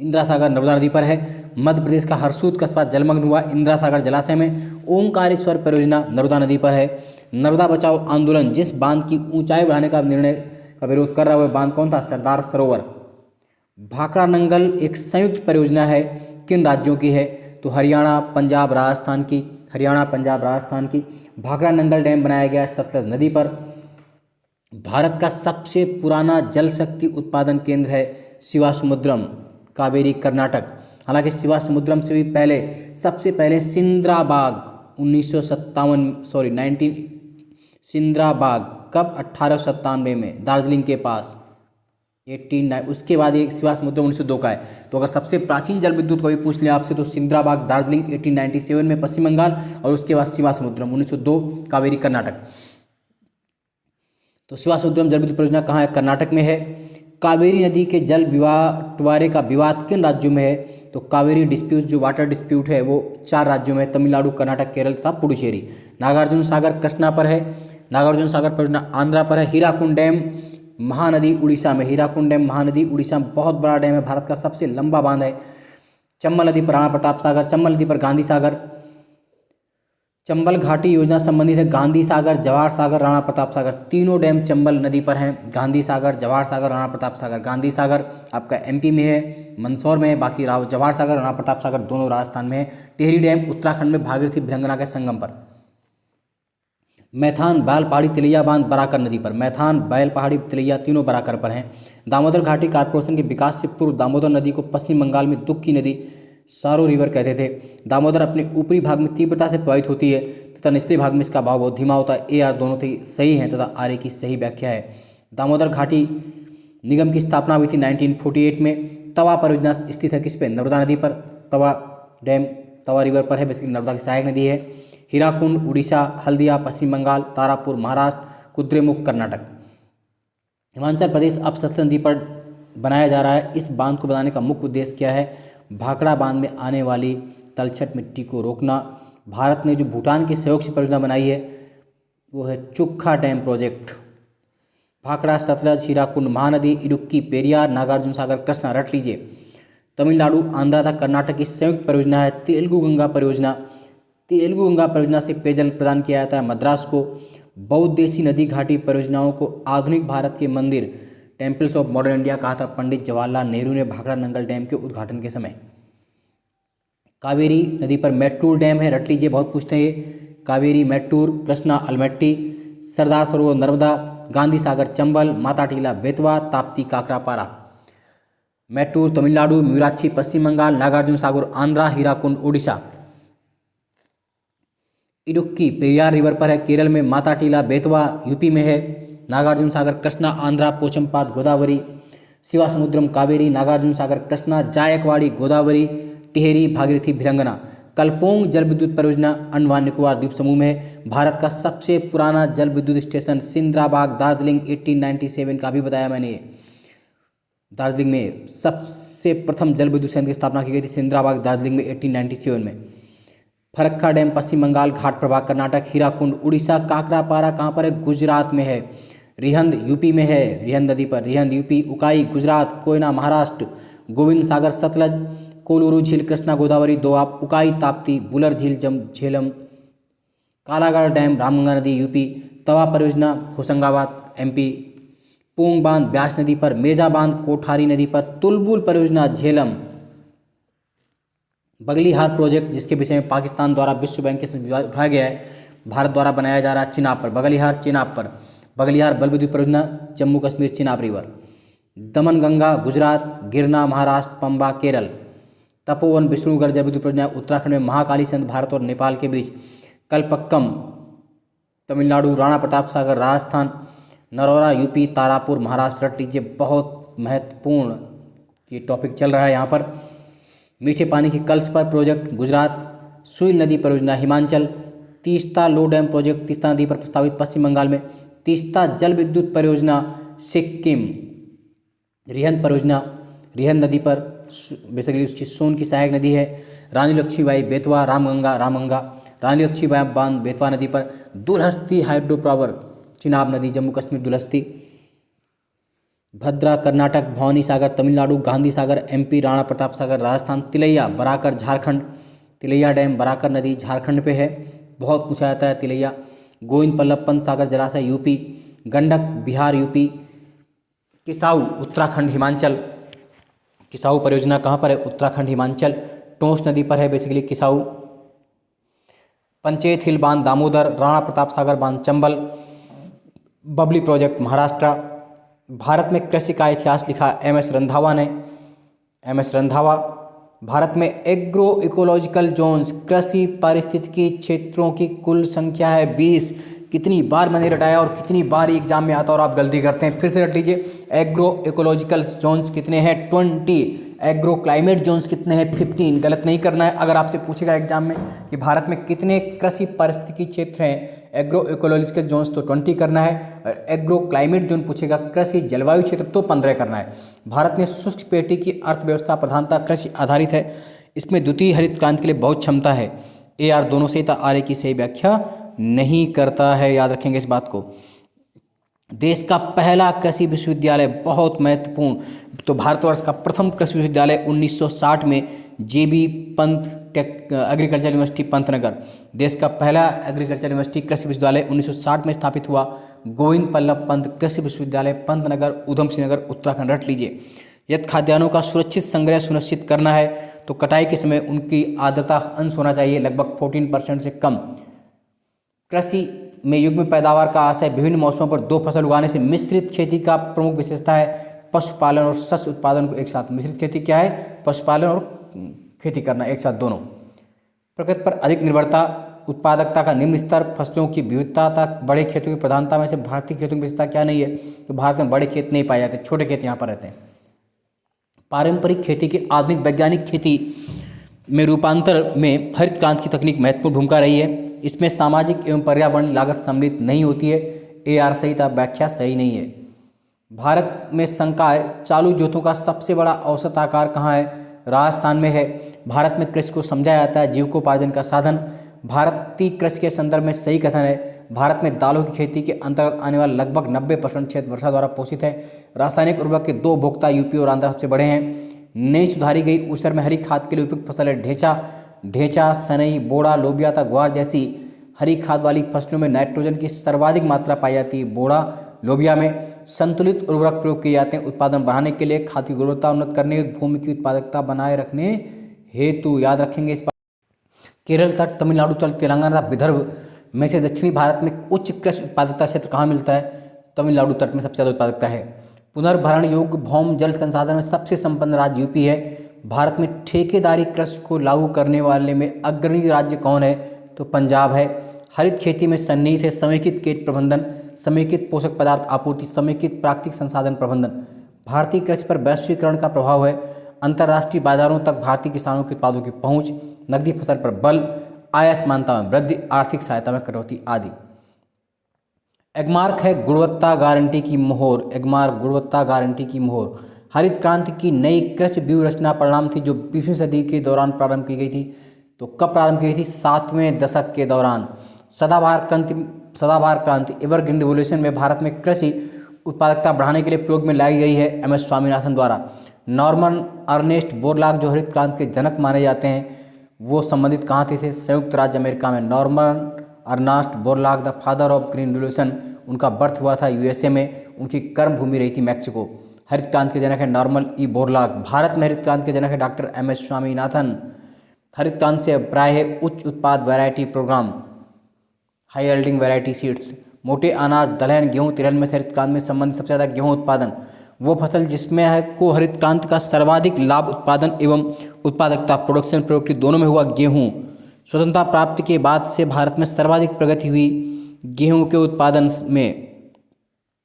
इंदिरा सागर नर्मदा नदी पर है। मध्य प्रदेश का हरसूद कस्बा जलमग्न हुआ इंदिरा सागर जलाशय में। ओंकारेश्वर परियोजना नर्मदा नदी पर है। नर्मदा बचाओ आंदोलन जिस बांध की ऊंचाई बढ़ाने का निर्णय का विरोध कर रहा है वह बांध कौन था? सरदार सरोवर। भाखड़ा नंगल एक संयुक्त परियोजना है, किन राज्यों की है? तो हरियाणा, पंजाब, राजस्थान की। हरियाणा, पंजाब, राजस्थान की। भाखड़ा नंगल डैम बनाया गया सतलज नदी पर। भारत का सबसे पुराना जल शक्ति उत्पादन केंद्र है शिवासमुद्रम, कावेरी, कर्नाटक। हालांकि शिवासमुद्रम से भी पहले सबसे पहले सिंद्राबाग 1997 सिंद्राबाग कब? 1897 में दार्जिलिंग के पास 89। उसके बाद एक शिवासमुद्रम 1902 का है। तो अगर सबसे प्राचीन जल विद्युत को भी पूछ लिया आपसे तो सिंद्राबाग दार्जिलिंग 1897 में पश्चिम बंगाल, और उसके बाद शिवासमुद्रम 1902 कावेरी, कर्नाटक। तो शिवासमुद्रम जल विद्युत परियोजना कहाँ है? कर्नाटक में है। कावेरी नदी के जल बंटवारे का विवाद किन राज्यों में है? तो कावेरी डिस्प्यूट जो वाटर डिस्प्यूट है वो 4 राज्यों में है, तमिलनाडु, कर्नाटक, केरल तथा पुडुचेरी। नागार्जुन सागर कृष्णा पर है। नागार्जुन सागर परियोजना आंध्रा पर है। हीराकुंड डैम महानदी उड़ीसा में। हीराकुंड डैम महानदी उड़ीसा में बहुत बड़ा डैम है, भारत का सबसे लंबा बांध है। चंबल नदी पर राणा प्रताप सागर, चंबल नदी पर गांधी सागर, चंबल घाटी योजना संबंधित है गांधी सागर, जवाहर सागर, राणा प्रताप सागर, तीनों डैम चंबल नदी पर हैं। गांधी सागर, जवाहर सागर, राणा प्रताप सागर। गांधी सागर आपका एमपी में है, मंदसौर में है, बाकी जवाहर सागर, राणा प्रताप सागर दोनों राजस्थान में है। टिहरी डैम उत्तराखंड में भागीरथी भिलंगना के संगम पर। मैथान, बैल पहाड़ी, तिलैया बांध बराकर नदी पर। मैथान, बैल पहाड़ी, तिलैया तीनों बराकर पर हैं। दामोदर घाटी कॉर्पोरेशन के विकास से पूर्व दामोदर नदी को पश्चिम बंगाल में दुख की नदी सारो रिवर कहते थे। दामोदर अपने ऊपरी भाग में तीव्रता से प्रवाहित होती है तथा निचले भाग में इसका बहाव बहुत धीमा होता है। ए आर दोनों सही हैं तथा आर ए की सही व्याख्या है। दामोदर घाटी निगम की स्थापना हुई थी 1948 में। तवा परियोजना स्थित है किस पे? नर्मदा नदी पर। तवा डैम तवा रिवर पर है, बेसिकली नर्मदा की सहायक नदी है। हीराकुंड उड़ीसा, हल्दिया पश्चिम बंगाल, तारापुर महाराष्ट्र, कुद्रेमुख कर्नाटक। हिमाचल प्रदेश अब सतलज नदी पर बनाया जा रहा है। इस बांध को बनाने का मुख्य उद्देश्य क्या है? भाखड़ा बांध में आने वाली तलछट मिट्टी को रोकना। भारत ने जो भूटान के सहयोग से परियोजना बनाई है वो है चुक्खा डैम प्रोजेक्ट। भाखड़ा, सतलज, हीराकुंड, महानदी, इडुक्की, पेरियार, नागार्जुन सागर, कृष्णा रट लीजिए। तमिलनाडु, आंध्र तथा कर्नाटक की संयुक्त परियोजना है तेलुगु गंगा परियोजना। तेलुगु गंगा परियोजना से पेयजल प्रदान किया जाता है मद्रास को। बहुउद्देशीय नदी घाटी परियोजनाओं को आधुनिक भारत के मंदिर टेम्पल्स ऑफ मॉडर्न इंडिया कहा था पंडित जवाहरलाल नेहरू ने भाखड़ा नंगल डैम के उद्घाटन के समय। कावेरी नदी पर मैट्टूर डैम है, रट लीजिए, बहुत पूछते हैं ये। कावेरी, मैट्टूर, कृष्णा अलमट्टी, सरदार सरोवर नर्मदा, गांधी सागर चंबल, माता टीला बेतवा, ताप्ती काकरापारा। मैट्टूर तमिलनाडु, मीराक्षी पश्चिम बंगाल, नागार्जुन सागर आंध्रा, हीराकुंड उड़ीसा। इडुक्की पेरियार रिवर पर है केरल में। माता टीला बेतवा यूपी में है। नागार्जुन सागर कृष्णा आंध्रा, पोचमपाद गोदावरी, शिवासमुद्रम कावेरी, नागार्जुन सागर कृष्णा, जायकवाड़ी गोदावरी, टिहरी भागीरथी भिलंगना। कलपोंग जल विद्युत परियोजना अंडमान निकोबार द्वीप समूह में है। भारत का सबसे पुराना जल विद्युत स्टेशन सिंद्राबाग दार्जिलिंग 1897 का भी बताया मैंने। दार्जिलिंग में सबसे प्रथम जल विद्युत संयंत्र की स्थापना की गई थी सिंद्राबाग दार्जिलिंग में 1897 में। फरक्का डैम पश्चिम बंगाल, घाट प्रभाग कर्नाटक, हीराकुंड उड़ीसा, काकरापारा कहाँ पर है? गुजरात में है। रिहंद यूपी में है, रिहंद नदी पर, रिहंद यूपी। उकाई गुजरात, कोयना महाराष्ट्र, गोविंद सागर सतलज, कोलूरू झील कृष्णा गोदावरी दोआब, उकाई ताप्ती, बुलर झील झेलम। कालागढ़ डैम रामगंगा नदी यूपी। तवा परियोजना होशंगाबाद एमपी। पोंग बांध ब्यास नदी पर। मेजा बांध कोठारी नदी पर। तुलबुल परियोजना झेलम। बगलीहार प्रोजेक्ट जिसके विषय में पाकिस्तान द्वारा विश्व बैंक के साथ विवाद उठाया गया है, भारत द्वारा बनाया जा रहा है चिनाब पर। बगलीहार चिनाब पर। बगलीहार बल विद्युत परियोजना जम्मू कश्मीर चिनाब रिवर। दमन गंगा गुजरात, गिरना महाराष्ट्र, पंबा केरल। तपोवन विष्णुगढ़ जल विद्युत परियोजना उत्तराखंड में। महाकाली संध भारत और नेपाल के बीच। कलपक्कम तमिलनाडु, राणा प्रताप सागर राजस्थान, नरौरा यूपी, तारापुर महाराष्ट्र। रट लीजिए, बहुत महत्वपूर्ण ये टॉपिक चल रहा है यहाँ पर। मीठे पानी की कल्स पर प्रोजेक्ट गुजरात। सुइल नदी परियोजना हिमाचल। तीस्ता लो डैम प्रोजेक्ट तीस्ता नदी पर प्रस्तावित पश्चिम बंगाल में। तीस्ता जल विद्युत परियोजना सिक्किम। रिहंद परियोजना रिहंद नदी पर, बेसिकली उसकी सोन की सहायक नदी है। रानी लक्ष्मीबाई बेतवा रामगंगा रानी लक्ष्मीबाई बांध बेतवा नदी पर। दुलहस्ती हाइड्रो पावर चिनाब नदी जम्मू कश्मीर दुलहस्ती। भद्रा कर्नाटक, भवानी सागर तमिलनाडु, गांधी सागर एमपी, राणा प्रताप सागर राजस्थान। तिलैया बराकर झारखंड। तिलैया डैम बराकर नदी झारखंड पे है, बहुत पूछा जाता है तिलैया। गोविंद पल्लव सागर जलाशय यूपी। गंडक बिहार यूपी। किसाऊ उत्तराखंड हिमाचल। किसाऊ परियोजना कहाँ पर है? उत्तराखंड हिमाचल। टोंस नदी पर है बेसिकली किसाऊ। पंचेत हिल बांध दामोदर, राणा प्रताप सागर बांध चंबल। बबली प्रोजेक्ट महाराष्ट्र। भारत में कृषि का इतिहास लिखा एमएस रंधावा ने। एमएस रंधावा। भारत में एग्रो इकोलॉजिकल जोन्स कृषि पारिस्थितिकी क्षेत्रों की कुल संख्या है 20। कितनी बार मैंने रटाया और कितनी बार एग्जाम में आता और आप गलती करते हैं, फिर से रट लीजिए। एग्रो इकोलॉजिकल जोन्स कितने हैं? 20। एग्रो क्लाइमेट जोन्स कितने हैं? 15। गलत नहीं करना है। अगर आपसे पूछेगा एग्जाम में कि भारत में कितने कृषि पारिस्थितिकी क्षेत्र हैं, एग्रो इकोलॉजिकल जोन्स तो 20 करना है। और एग्रो क्लाइमेट जोन पूछेगा कृषि जलवायु क्षेत्र तो 15 करना है। भारत में शुष्क पेटी की अर्थव्यवस्था प्रधानता कृषि आधारित है। इसमें द्वितीय हरित क्रांति के लिए बहुत क्षमता है। ए आर दोनों से आर ए की सही व्याख्या नहीं करता है, याद रखेंगे इस बात को। देश का पहला कृषि विश्वविद्यालय बहुत महत्वपूर्ण, तो भारतवर्ष का प्रथम कृषि विश्वविद्यालय 1960 में जेबी पंत एग्रीकल्चर यूनिवर्सिटी पंतनगर। देश का पहला एग्रीकल्चर यूनिवर्सिटी कृषि विश्वविद्यालय 1960 में स्थापित हुआ। गोविंद बल्लभ पंत कृषि विश्वविद्यालय पंतनगर, उधम सिंह नगर, उत्तराखंड। रट लीजिए। यदि खाद्यान्नों का सुरक्षित संग्रह सुनिश्चित करना है तो कटाई के समय उनकी आर्द्रता अंश होना चाहिए लगभग 14% से कम। कृषि में युग्म पैदावार का आशय विभिन्न मौसमों पर 2 फसल उगाने से मिश्रित खेती का प्रमुख विशेषता है। पशुपालन और शस्य उत्पादन को एक साथ। मिश्रित खेती क्या है? पशुपालन और खेती करना एक साथ दोनों। प्रकृति पर अधिक निर्भरता, उत्पादकता का निम्न स्तर, फसलों की विविधता तक, बड़े खेतों की प्रधानता में से भारतीय खेतों की विशेषता क्या नहीं है? तो भारत में बड़े खेत नहीं पाए जाते, छोटे खेत यहाँ पर रहते हैं। पारंपरिक खेती के आधुनिक वैज्ञानिक खेती में रूपांतर में हरित क्रांति की तकनीक महत्वपूर्ण भूमिका रही है। इसमें सामाजिक एवं पर्यावरण लागत सम्मिलित नहीं होती है। AR सही था, व्याख्या सही नहीं है। भारत में शंका है, चालू जोतों का सबसे बड़ा औसत आकार कहाँ है? राजस्थान में है। भारत में कृषि को समझा जाता है जीविकोपार्जन का साधन। भारतीय कृषि के संदर्भ में सही कथन है। भारत में दालों की खेती के अंतर्गत आने वाला लगभग 90% क्षेत्र वर्षा द्वारा पोषित है। रासायनिक उर्वरक के 2 उपभोक्ता यूपी और आंध्र सबसे बड़े हैं। नई सुधारी गई ऊसर में हरी खाद के लिए उपयुक्त फसल है ढेंचा, सनई, बोड़ा, लोबिया तथा ग्वार जैसी हरी खाद वाली फसलों में नाइट्रोजन की सर्वाधिक मात्रा पाई जाती है। बोड़ा, लोबिया में संतुलित उर्वरक प्रयोग किए जाते हैं उत्पादन बढ़ाने के लिए, खाद की गुणवत्ता उन्नत करने, भूमि की उत्पादकता बनाए रखने हेतु। याद रखेंगे इस बात। केरल तट, तमिलनाडु तट, तेलंगाना तथा विदर्भ में से दक्षिणी भारत में उच्च कृषि उत्पादकता क्षेत्र कहाँ मिलता है? तमिलनाडु तट में सबसे ज़्यादा उत्पादकता है। पुनर्भरण योग्य भौम जल संसाधन में सबसे संपन्न राज्य यूपी है। भारत में ठेकेदारी कृषि को लागू करने वाले में अग्रणी राज्य कौन है? तो पंजाब है। हरित खेती में सन्निहित है समेकित कीट प्रबंधन, समेकित पोषक पदार्थ आपूर्ति, समेकित प्राकृतिक संसाधन प्रबंधन। भारतीय कृषि पर वैश्वीकरण का प्रभाव है। अंतर्राष्ट्रीय बाजारों तक भारतीय किसानों के उत्पादों की पहुंच, नकदी फसल पर बल, आय समानता में वृद्धि, आर्थिक सहायता में कटौती आदि। एगमार्क है गुणवत्ता गारंटी की मोहर। एगमार्क गुणवत्ता गारंटी की मोहर हरित क्रांति की नई कृषि व्यूह रचना परिणाम थी जो 20वीं सदी के दौरान प्रारंभ की गई थी। तो कब प्रारंभ की गई थी? 7वें दशक के दौरान। सदाबहार क्रांति एवरग्रीन रिवोल्यूशन में भारत में कृषि उत्पादकता बढ़ाने के लिए प्रयोग में लाई गई है MS स्वामीनाथन द्वारा। नॉर्मन अर्नेस्ट बोरलॉग जो हरित क्रांति के जनक माने जाते हैं वो संबंधित कहाँ थे से? संयुक्त राज्य अमेरिका में। Norman Ernest Borlaug the father of green revolution, उनका बर्थ हुआ था USA में, उनकी कर्म भूमि रही थी मैक्सिको। हरित क्रांति के जनक है नॉर्मन E बोरलॉग। भारत में हरित क्रांति के जनक है डॉक्टर MS स्वामीनाथन। हरित क्रांति से अभिप्राय है उच्च उत्पाद variety program, high yielding variety seeds. मोटे अनाज, दलहन, गेहूं, तिलहन में से हरित क्रांति में संबंधित सबसे ज़्यादा गेहूं उत्पादन। वो फसल जिसमें है को हरित क्रांति का सर्वाधिक लाभ उत्पादन एवं उत्पादकता प्रोडक्शन प्रोडक्टिव दोनों में हुआ गेहूं। स्वतंत्रता प्राप्ति के बाद से भारत में सर्वाधिक प्रगति हुई गेहूं के उत्पादन में।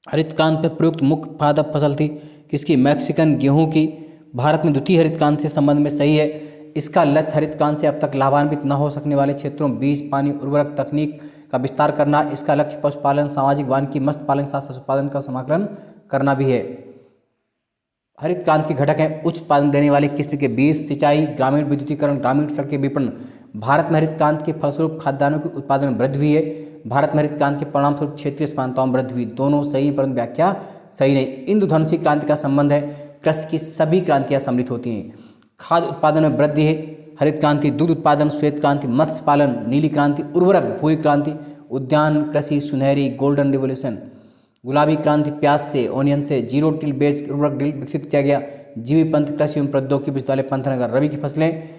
हरित क्रांति में प्रयुक्त मुख्य पादप फसल थी किसकी? मैक्सिकन गेहूं की। भारत में द्वितीय हरित क्रांति से संबंध में सही है। इसका लक्ष्य हरित क्रांति से अब तक लाभान्वित न हो सकने वाले क्षेत्रों बीज, पानी, उर्वरक तकनीक का विस्तार करना। इसका लक्ष्य पशुपालन, सामाजिक वानिकी, मत्स्य पालन के साथ उत्पादन का समाकलन करना भी है। हरित क्रांति के घटक हैं उच्च उत्पादन देने वाले किस्म के बीज, सिंचाई, ग्रामीण विद्युतीकरण, ग्रामीण सड़कें, विपणन। भारत में हरित क्रांति के फलस्वरूप खाद्यान्नों के उत्पादन में वृद्धि हुई है। भारत में हरित क्रांति के परिणाम स्वरूप क्षेत्रीय समानताओं में वृद्धि हुई। दोनों सही परंतु व्याख्या सही नहीं। इंदुधनुषी क्रांति का संबंध है कृषि की सभी क्रांतियाँ सम्मिलित होती हैं। खाद्य उत्पादन में वृद्धि है हरित क्रांति, दूध उत्पादन श्वेत क्रांति, मत्स्य पालन नीली क्रांति, उर्वरक भूरी क्रांति, उद्यान कृषि सुनहरी गोल्डन रिवोल्यूशन। गुलाबी क्रांति प्याज से, ओनियन से, जीरो टिल बेस्ड उर्वरक ड्रिल विकसित किया गया। जीवी पंत कृषि एवं प्रौद्योगिकी विश्वविद्यालय पंतनगर। रबी की फसलें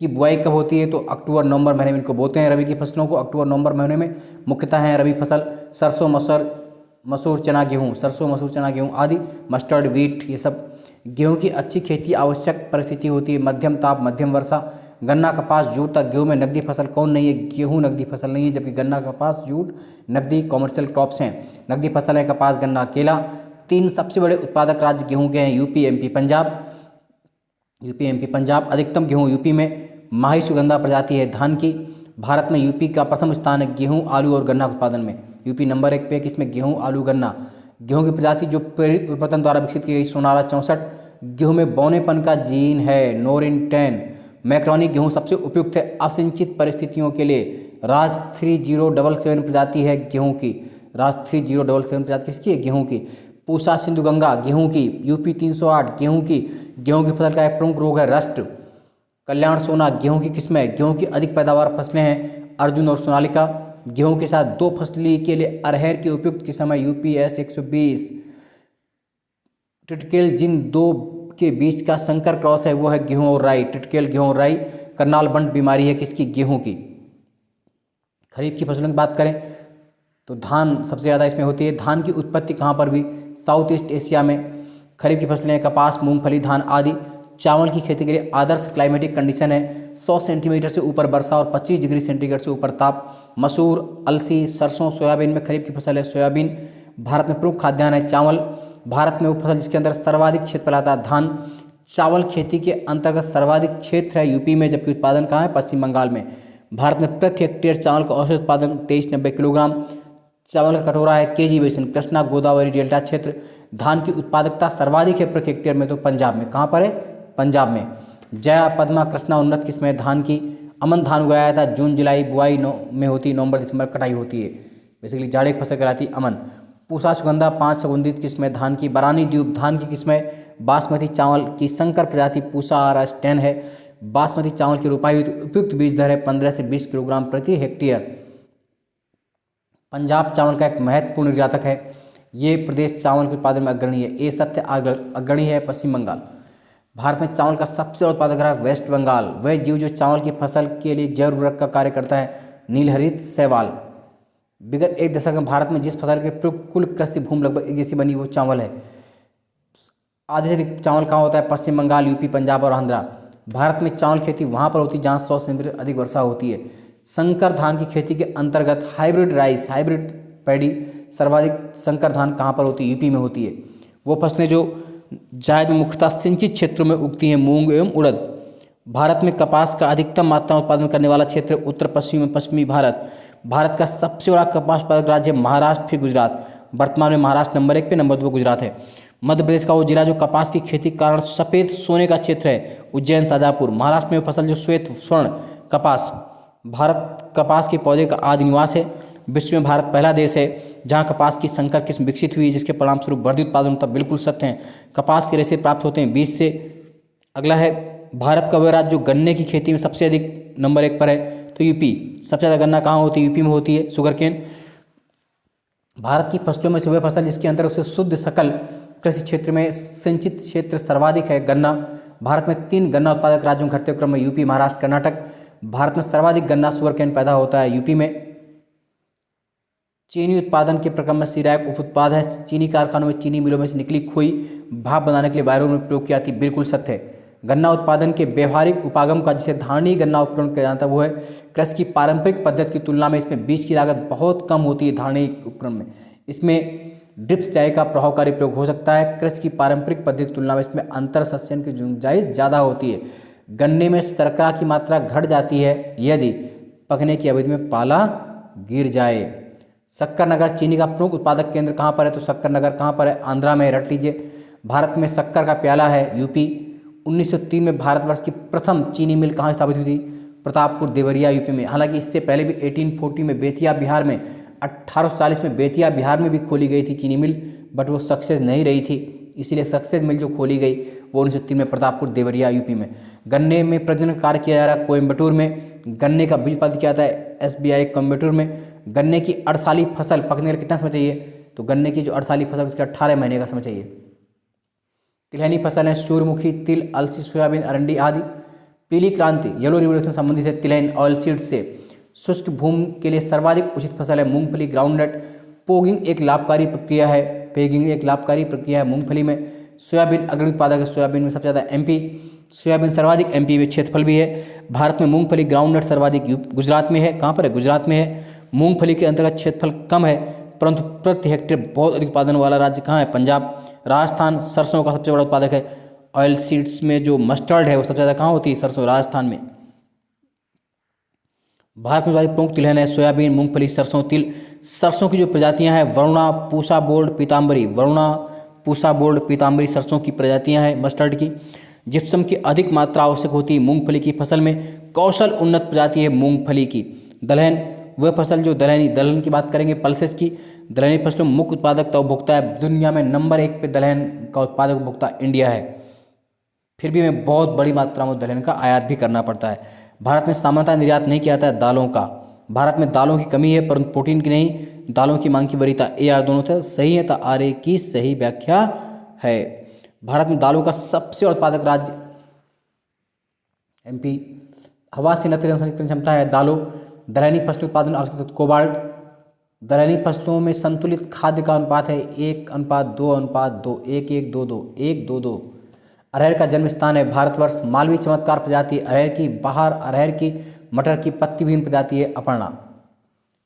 की बुआई कब होती है? तो अक्टूबर नवंबर महीने में इनको बोते हैं। रबी की फसलों को अक्टूबर नवंबर महीने में मुख्यतः हैं रबी फसल। सरसों, मसूर, चना, गेहूँ, सरसों, मसूर, चना, गेहूँ आदि, मस्टर्ड, वीट, ये सब। गेहूँ की अच्छी खेती आवश्यक परिस्थिति होती है मध्यम ताप, मध्यम वर्षा। गन्ना, कपास, जूट तक। गेहूँ में नकदी फसल कौन नहीं है? गेहूँ नकदी फसल नहीं है, जबकि गन्ना, कपास, जूट नकदी कॉमर्शियल क्रॉप्स हैं। नकदी फसल है कपास, गन्ना, केला। 3 सबसे बड़े उत्पादक राज्य गेहूँ के हैं यूपी, एमपी, पंजाब। अधिकतम गेहूँ यूपी में। माही सुगंधा प्रजाति है धान की। भारत में यूपी का प्रथम स्थान है गेहूँ, आलू और गन्ना उत्पादन में। यूपी नंबर 1 पे, किसमें? गेहूँ, आलू, गन्ना। गेहूँ की प्रजाति जो प्रेरित उत्पत्तन द्वारा विकसित की गई सोनारा 64। गेहूँ में बौनेपन का जीन है नोरिन 10। मैक्रोनी गेहूँ सबसे उपयुक्त है असिंचित परिस्थितियों के लिए। राज 3077 प्रजाति है गेहूँ की। राज 3077 प्रजाति किसकी है? गेहूँ की। पूसा सिंधुगंगा गेहूँ की। यूपी 308 गेहूँ की। गेहूँ की फसल का एक प्रमुख रोग है रस्ट। कल्याण सोना गेहूं की किस्में, गेहूं की अधिक पैदावार फसलें हैं अर्जुन और सोनालिका। गेहूं के साथ दो फसली के लिए अरहर की उपयुक्त किस्म है यूपीएस 120। टिटकेल जिन दो के बीच का संकर क्रॉस है वो है गेहूं और राई। टिटकेल गेहूं और राई। करनाल बंट बीमारी है किसकी? गेहूं की। खरीफ की फसलों की बात करें तो धान सबसे ज़्यादा इसमें होती है। धान की उत्पत्ति कहाँ पर हुई? साउथ ईस्ट एशिया में। खरीफ की फसलें कपास, मूंगफली, धान आदि। चावल की खेती के लिए आदर्श क्लाइमेटिक कंडीशन है 100 सेंटीमीटर से ऊपर वर्षा और 25 डिग्री सेंटीग्रेड से ऊपर ताप। मसूर, अलसी, सरसों, सोयाबीन में खरीफ की फसल है सोयाबीन। भारत में प्रमुख खाद्यान्न है चावल। भारत में वो फसल जिसके अंदर सर्वाधिक क्षेत्र आता है धान। चावल खेती के अंतर्गत सर्वाधिक क्षेत्र है यूपी में, जबकि उत्पादन कहाँ है? पश्चिम बंगाल में। भारत में प्रति हेक्टेयर चावल का औसत उत्पादन 2390 किलोग्राम। चावल का कटोरा है KG basin, Krishna Godavari delta क्षेत्र। धान की उत्पादकता सर्वाधिक है प्रति हेक्टेयर में तो पंजाब में। कहाँ पर है? पंजाब में। जया, पद्मा, कृष्णा उन्नत किस्में है धान की। अमन धान उगाया था जून जुलाई बुआई में होती है, नवंबर दिसंबर कटाई होती है। बेसिकली जाड़े की फसल कहलाती है अमन। पूसा सुगंधा 5 सुगंधित किस्में धान की। बरानी द्वीप धान की किस्में। बासमती चावल की संकर प्रजाति पूसा आर स्टैन है। बासमती चावल की रोपाई उपयुक्त बीज दर है 15 से 20 किलोग्राम प्रति हेक्टेयर। पंजाब चावल का एक महत्वपूर्ण निर्यातक है। ये प्रदेश चावल के उत्पादन में अग्रणी है। ये सत्य अग्रणी है पश्चिम बंगाल। भारत में चावल का सबसे बड़ा उत्पादक रहा वेस्ट बंगाल। वह जीव जो चावल की फसल के लिए जैव उर्वरक का कार्य करता है नीलहरित शैवाल। विगत एक दशक में भारत में जिस फसल के प्रयोग कुल कृषि भूमि लगभग एक जैसी बनी वो चावल है। आधे से अधिक चावल कहाँ होता है? पश्चिम बंगाल, यूपी, पंजाब और आंध्रा। भारत में चावल खेती वहाँ पर होती है जहाँ 100 सेंटीमीटर अधिक वर्षा होती है। संकर धान की खेती के अंतर्गत हाइब्रिड राइस, हाइब्रिड पैडी, सर्वाधिक संकर धान कहाँ पर होती है? यूपी में होती है। वो फसलें जो जायद में मुख्यतः सिंचित क्षेत्रों में उगती हैं मूंग एवं उड़द। भारत में कपास का अधिकतम मात्रा में उत्पादन करने वाला क्षेत्र उत्तर पश्चिम में पश्चिमी भारत। भारत का सबसे बड़ा कपास उत्पादक राज्य महाराष्ट्र फिर गुजरात। वर्तमान में महाराष्ट्र नंबर 1 पे, नंबर 2 गुजरात है। मध्य प्रदेश का वो जिला जो कपास की खेती के कारण सफ़ेद सोने का क्षेत्र है उज्जैन शाजापुर। महाराष्ट्र में फसल जो श्वेत स्वर्ण कपास। भारत कपास के पौधे का आदि निवास है। विश्व में भारत पहला देश है जहां कपास की संकर किस्म विकसित हुई जिसके परिणाम स्वरूप वर्धित उत्पादन होता बिल्कुल सत्य है। कपास के रेशे प्राप्त होते हैं बीज से। अगला है भारत का वह राज्य जो गन्ने की खेती में सबसे अधिक नंबर 1 पर है तो यूपी। सबसे ज़्यादा गन्ना कहाँ होती है? यूपी में होती है। शुगर केन भारत की फसलों में से वह फसल जिसके अंदर उससे शुद्ध सकल कृषि क्षेत्र में सिंचित क्षेत्र सर्वाधिक है गन्ना। भारत में 3 गन्ना उत्पादक राज्यों घटते क्रम में यूपी, महाराष्ट्र, कर्नाटक। भारत में सर्वाधिक गन्ना शुगर केन पैदा होता है यूपी में। चीनी उत्पादन के प्रक्रम में शीरा एक उप उत्पाद है। चीनी कारखानों में चीनी मिलों में से निकली खोई भाप बनाने के लिए वायरों में प्रयोग की जाती है, बिल्कुल सत्य है। गन्ना उत्पादन के व्यवहारिक उपागम का जिसे धारणी गन्ना उपकरण किया जाता है वो है कृषि की पारंपरिक पद्धति की तुलना में इसमें बीज की लागत बहुत कम होती है। धारणी उपकरण में इसमें ड्रिप सिंचाई का प्रभावकारी प्रयोग हो सकता है। कृषि की पारंपरिक पद्धति की तुलना में इसमें अंतर सस्यन की गुंजाइश ज़्यादा होती है। गन्ने में शर्करा की मात्रा घट जाती है यदि पकने की अवधि में पाला गिर जाए। शक्कर नगर चीनी का प्रमुख उत्पादक केंद्र कहाँ पर है? तो शक्कर नगर कहाँ पर है? आंध्रा में, रट लीजिए। भारत में शक्कर का प्याला है यूपी। 1903 में भारतवर्ष की प्रथम चीनी मिल कहाँ स्थापित हुई थी? प्रतापपुर देवरिया यूपी में। हालांकि इससे पहले भी 1840 में बेतिया बिहार में, 1840 में बेतिया बिहार में भी खोली गई थी चीनी मिल, बट वो सक्सेस नहीं रही थी। इसीलिए सक्सेस मिल जो खोली गई वो 1903 में प्रतापपुर देवरिया यूपी में। गन्ने में प्रजनन कार्य किया जा रहा है कोयम्बटूर में। गन्ने का बीज उत्पादन किया जाता है SBI कोयम्बटूर में। गन्ने की अड़साली फसल पकने का कितना समय चाहिए? तो गन्ने की जो अड़साली फसल उसका 18 महीने का समय चाहिए। तिलहनी फसल है सूर्यमुखी, तिल, अलसी, सोयाबीन, अरंडी आदि। पीली क्रांति येलो रिवोल्यूशन संबंधित है तिलहन ऑयल सीड से। शुष्क भूमि के लिए सर्वाधिक उचित फसल है मूंगफली, ग्राउंडनट। पोगिंग एक लाभकारी प्रक्रिया है, पेगिंग एक लाभकारी प्रक्रिया है मूंगफली में। सोयाबीन अग्रणी उत्पादक है, सोयाबीन में सबसे ज़्यादा MP। सोयाबीन सर्वाधिक MP में क्षेत्रफल भी है। भारत में मूंगफली ग्राउंडनट सर्वाधिक गुजरात में है। कहाँ पर है? गुजरात में है। मूंगफली के अंतर्गत क्षेत्रफल कम है परंतु प्रति हेक्टेयर बहुत अधिक उत्पादन वाला राज्य कहाँ है? पंजाब। राजस्थान सरसों का सबसे बड़ा उत्पादक है। ऑयल सीड्स में जो मस्टर्ड है वो सबसे ज़्यादा कहाँ होती है? सरसों, राजस्थान में। भारत में प्रमुख तिलहन है सोयाबीन, मूंगफली, सरसों, तिल। सरसों की जो प्रजातियां हैं वरुणा, पूसा बोल्ड, पीताम्बरी। वरुणा, पूसा बोल्ड, पीताम्बरी सरसों की प्रजातियां हैं मस्टर्ड की। जिप्सम की अधिक मात्रा आवश्यक होती है मूंगफली की फसल में। कौशल उन्नत प्रजाति है मूंगफली की। दलहन वह फसल जो दलहन की बात करेंगे पल्सेस की। दलहनी फसलों मुख्य उत्पादकता उपभोक्ता है। दुनिया में नंबर 1 पे दलहन का उत्पादक उपभोक्ता इंडिया है। फिर भी हमें बहुत बड़ी मात्रा में दलहन का आयात भी करना पड़ता है। भारत में सामान्यतः निर्यात नहीं किया जाता है दालों का। भारत में दालों की कमी है परंतु प्रोटीन की नहीं। दालों की मांग की वरीयता ए आर दोनों थे सही है, तो आर ए की सही व्याख्या है। भारत में दालों का सबसे उत्पादक राज्य एमपी। हवा से नत्र संचरण क्षमता है दालों। दलहनी फसल उत्पादन आवश्यकता कोबाल्ट। दलहनी फसलों में संतुलित खाद्य का अनुपात है 1:2:2, 1:1:2:2, 1:2:2। अरहर का जन्म स्थान है भारतवर्ष। मालवी चमत्कार प्रजाति अरहर की। बाहर अरहर की मटर की पत्ती विहीन प्रजाति है अपर्णा।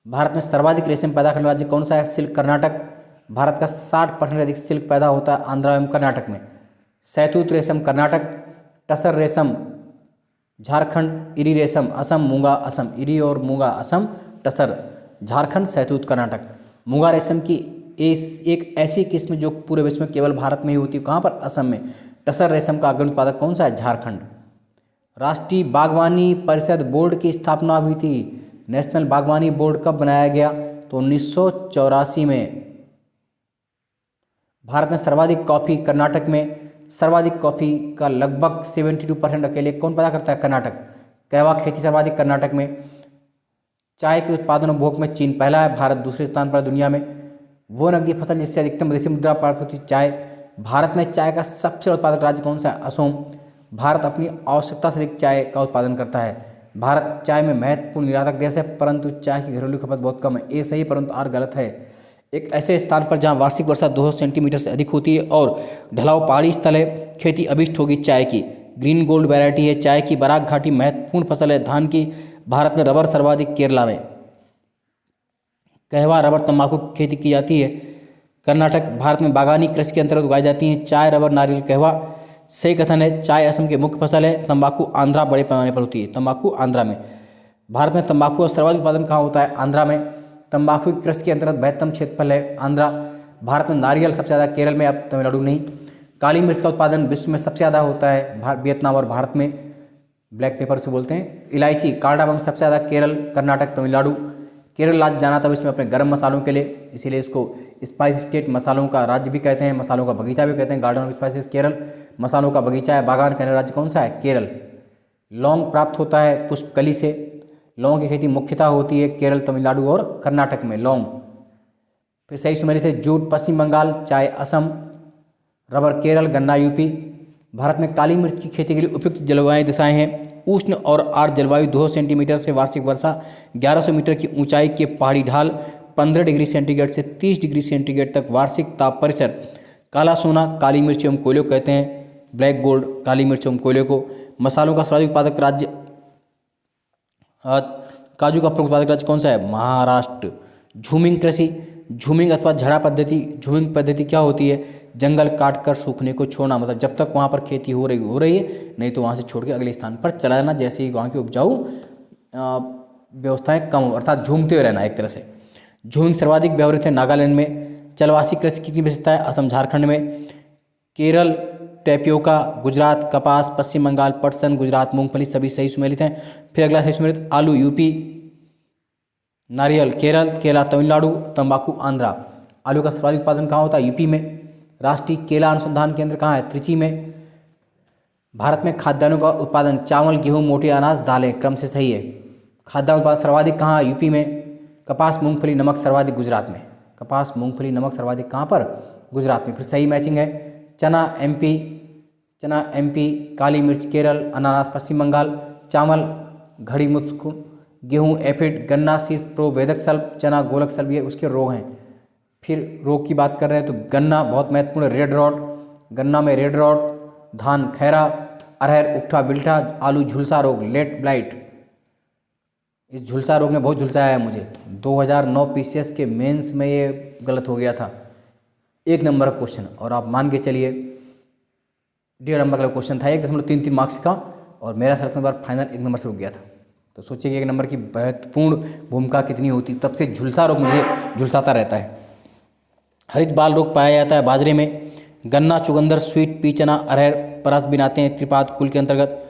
भारत में सर्वाधिक रेशम पैदा करने वाला राज्य कौन सा है? सिल्क कर्नाटक। भारत का 60% से अधिक सिल्क पैदा होता है आंध्र एवं कर्नाटक में। सैतूत रेशम कर्नाटक। टसर रेशम झारखंड। इरी रेशम असम। मूंगा असम। इरी और मूंगा असम। टसर झारखंड। सैतूत कर्नाटक। मूंगा रेशम की एक ऐसी किस्म जो पूरे विश्व में केवल भारत में ही होती है, कहाँ पर? असम में। टसर रेशम का अग्रणी उत्पादक कौन सा है? झारखंड। राष्ट्रीय बागवानी परिषद बोर्ड की स्थापना हुई थी। नेशनल बागवानी बोर्ड कब बनाया गया? तो 1984 में। भारत में सर्वाधिक कॉफ़ी कर्नाटक में। सर्वाधिक कॉफ़ी का लगभग 72% अकेले कौन पैदा करता है? कर्नाटक। कहवा खेती सर्वाधिक कर्नाटक में। चाय के उत्पादन उपभोग में चीन पहला है, भारत दूसरे स्थान पर दुनिया में। वो नकदी फसल जिससे अधिकतम विदेशी मुद्रा प्राप्त होती है चाय। भारत में चाय का सबसे उत्पादक राज्य कौन सा है? असम। भारत अपनी आवश्यकता से अधिक चाय का उत्पादन करता है। भारत चाय में महत्वपूर्ण निर्यातक देश है परंतु चाय की घरेलू खपत बहुत कम है। ए सही परंतु आर गलत है। एक ऐसे स्थान पर जहां वार्षिक वर्षा 200 सेंटीमीटर से अधिक होती है और ढलाव पहाड़ी स्थल है, खेती अभिष्ट होगी चाय की। ग्रीन गोल्ड वैरायटी है चाय की। बराक घाटी महत्वपूर्ण फसल है धान की। भारत में रबर सर्वाधिक केरला में। कहवा रबर तंबाकू की खेती की जाती है कर्नाटक। भारत में बागानी कृषि के अंतर्गत उगाई जाती हैं चाय, रबर, नारियल, कहवा। सही कथन है। चाय असम की मुख्य फसल है। तंबाकू आंध्रा बड़े पैमाने पर होती है। तंबाकू आंध्रा में। भारत में तंबाकू का सर्वाधिक उत्पादन कहाँ होता है? आंध्रा में। तंबाकू की कृषि के अंतर्गत बृहत्तम क्षेत्रफल है आंध्रा। भारत में नारियल सबसे ज़्यादा केरल में, अब तमिलनाडु नहीं। काली मिर्च का उत्पादन विश्व में सबसे ज़्यादा होता है वियतनाम और भारत में, ब्लैक पेपर से बोलते हैं। इलायची कार्डामम सबसे ज़्यादा केरल, कर्नाटक, तमिलनाडु। केरल राज्य जाना था इसमें अपने गर्म मसालों के लिए, इसीलिए इसको स्पाइस स्टेट, मसालों का राज्य भी कहते हैं, मसालों का बगीचा भी कहते हैं। गार्डन ऑफ स्पाइसेस केरल, मसालों का बगीचा है। बागान कहने राज्य कौन सा है? केरल। लौंग प्राप्त होता है पुष्पकली से। लौंग की खेती मुख्यतः होती है केरल, तमिलनाडु और कर्नाटक में। लौंग। फिर सही सुमेलित है जूट पश्चिम बंगाल, चाय असम, रबर केरल, गन्ना यूपी। भारत में काली मिर्च की खेती के लिए उपयुक्त जलवायु दिशाएं हैं उष्ण और आर्द्र जलवायु, 200 सेंटीमीटर से वार्षिक वर्षा, 1100 मीटर की ऊंचाई के पहाड़ी ढाल, 15 डिग्री सेंटीग्रेड से 30 डिग्री सेंटीग्रेड तक वार्षिक ताप परिसर। काला सोना काली मिर्च एवं कोयले को कहते हैं, ब्लैक गोल्ड काली मिर्च एवं कोयले को। मसालों का सर्वाधिक उत्पादक राज्य, काजू का प्रमुख उत्पादक राज्य कौन सा है? महाराष्ट्र। झूमिंग कृषि, झूमिंग अथवा झड़ा पद्धति। झूमिंग पद्धति क्या होती है? जंगल काटकर सूखने को छोड़ना, मतलब जब तक वहाँ पर खेती हो रही है, नहीं तो वहाँ से छोड़ के अगले स्थान पर चला जाना, जैसे ही वहाँ की उपजाऊ व्यवस्थाएं कम हो, अर्थात झूमते हुए रहना एक तरह से। झूमिंग सर्वाधिक व्यवहृत है नागालैंड में। चलवासी कृषि कितनी विशेषता है? असम, झारखंड में। केरल टेपियोका, गुजरात कपास, पश्चिम बंगाल पटसन, गुजरात मूंगफली, सभी सही सुमेलित हैं। फिर अगला सही सुमेलित आलू यूपी, नारियल केरल, केला तमिलनाडु, तंबाकू आंध्रा। आलू का सर्वाधिक उत्पादन कहाँ होता है? यूपी में। राष्ट्रीय केला अनुसंधान केंद्र कहाँ है? त्रिची में। भारत में खाद्यान्नों का उत्पादन चावल, गेहूं, मोटे अनाज, दालें क्रम से सही है। खाद्यान्न उत्पादन सर्वाधिक कहाँ? यूपी में। कपास, मूंगफली, नमक सर्वाधिक गुजरात में। कपास, मूंगफली, नमक सर्वाधिक कहाँ पर? गुजरात में। फिर सही मैचिंग है। चना एमपी, काली मिर्च केरल, अनानास पश्चिम बंगाल, चावल घड़ी मुस्कु, गेहूं एफिड, गन्ना शीश प्रो, वेदक सल्ब, चना गोलक सल्ब, ये उसके रोग हैं। फिर रोग की बात कर रहे हैं तो गन्ना बहुत महत्वपूर्ण है, रेड रॉड, गन्ना में रेड रॉड, धान खैरा, अरहर उकठा बिल्ठा, आलू झुलसा रोग, लेट ब्लाइट। इस झुलसा रोग ने बहुत झुलसाया है मुझे। 2009 पीसीएस के मेंस में ये गलत हो गया था, 1 नंबर का क्वेश्चन, और आप मान के चलिए 1.5 नंबर का क्वेश्चन था, 1.33 मार्क्स का, और मेरा सिलेक्शन बार फाइनल 1 नंबर से रुक गया था। तो सोचिए कि 1 नंबर की महत्वपूर्ण भूमिका कितनी होती, तब से झुलसा रोग मुझे झुलसाता रहता है। हरित बाल रोग पाया जाता है बाजरे में। गन्ना, चुकंदर, स्वीट पी, चना, अरहर परस बिनाते हैं त्रिपाद कुल के अंतर्गत।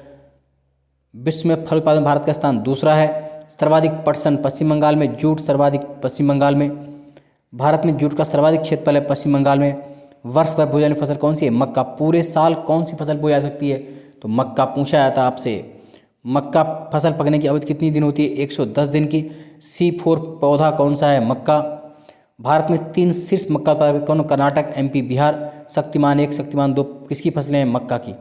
विश्व में फल उत्पादन भारत का स्थान दूसरा है। सर्वाधिक पटसन पश्चिम बंगाल में, जूट सर्वाधिक पश्चिम बंगाल में। भारत में जूट का सर्वाधिक क्षेत्रफल है पश्चिम बंगाल में। वर्ष भर बोई जाने वाली फसल कौन सी है? मक्का। पूरे साल कौन सी फसल बोई जा सकती है? तो मक्का पूछा जाता आपसे। मक्का फसल पकने की अवधि कितनी दिन होती है? 110 दिन की। C4 पौधा कौन सा है? मक्का। भारत में 3 शीर्ष मक्का उत्पादक कौन? कर्नाटक, MP, बिहार। शक्तिमान 1, शक्तिमान 2 किसकी फसलें हैं? मक्का की।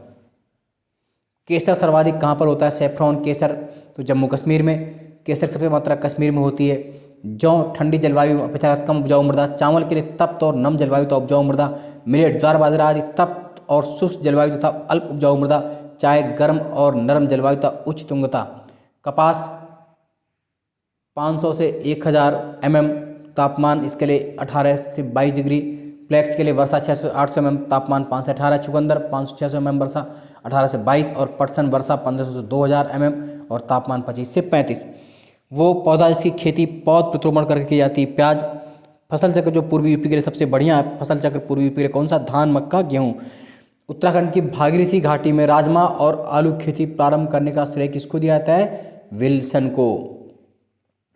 केसर सर्वाधिक कहाँ पर होता है? सैफ्रॉन केसर तो जम्मू कश्मीर में। केसर सबसे मात्रा कश्मीर में होती है। जौ ठंडी जलवायु अपेक्षाकृत कम उपजाऊ मृदा। चावल के लिए तप्त और नम जलवायु तो उपजाऊ मृदा। मिलेट, ज्वार बाजरा आदि तप्त और शुष्क जलवायु तथा अल्प उपजाऊ मृदा। चाय गर्म और नरम जलवायु तथा उच्च तुंगता। कपास 500 से 1000 mm तापमान, इसके लिए 18 से 22 डिग्री। फ्लैक्स के लिए वर्षा 600 से 800 mm तापमान, 5 से 18। चुकंदर 500 से 600 mm वर्षा, 18 से 22। और पटसन वर्षा 1500 से 2000 mm और तापमान 25 से 35। वो पौधा जिसकी खेती पौध प्रतिरोपण करके की जाती है। प्याज। फसल चक्र जो पूर्वी यूपी के लिए सबसे बढ़िया है, फसल चक्र पूर्वी यूपी के लिए कौन सा? धान, मक्का, गेहूँ। उत्तराखंड की भागीरथी घाटी में राजमा और आलू खेती प्रारंभ करने का श्रेय किसको दिया जाता है? विल्सन को।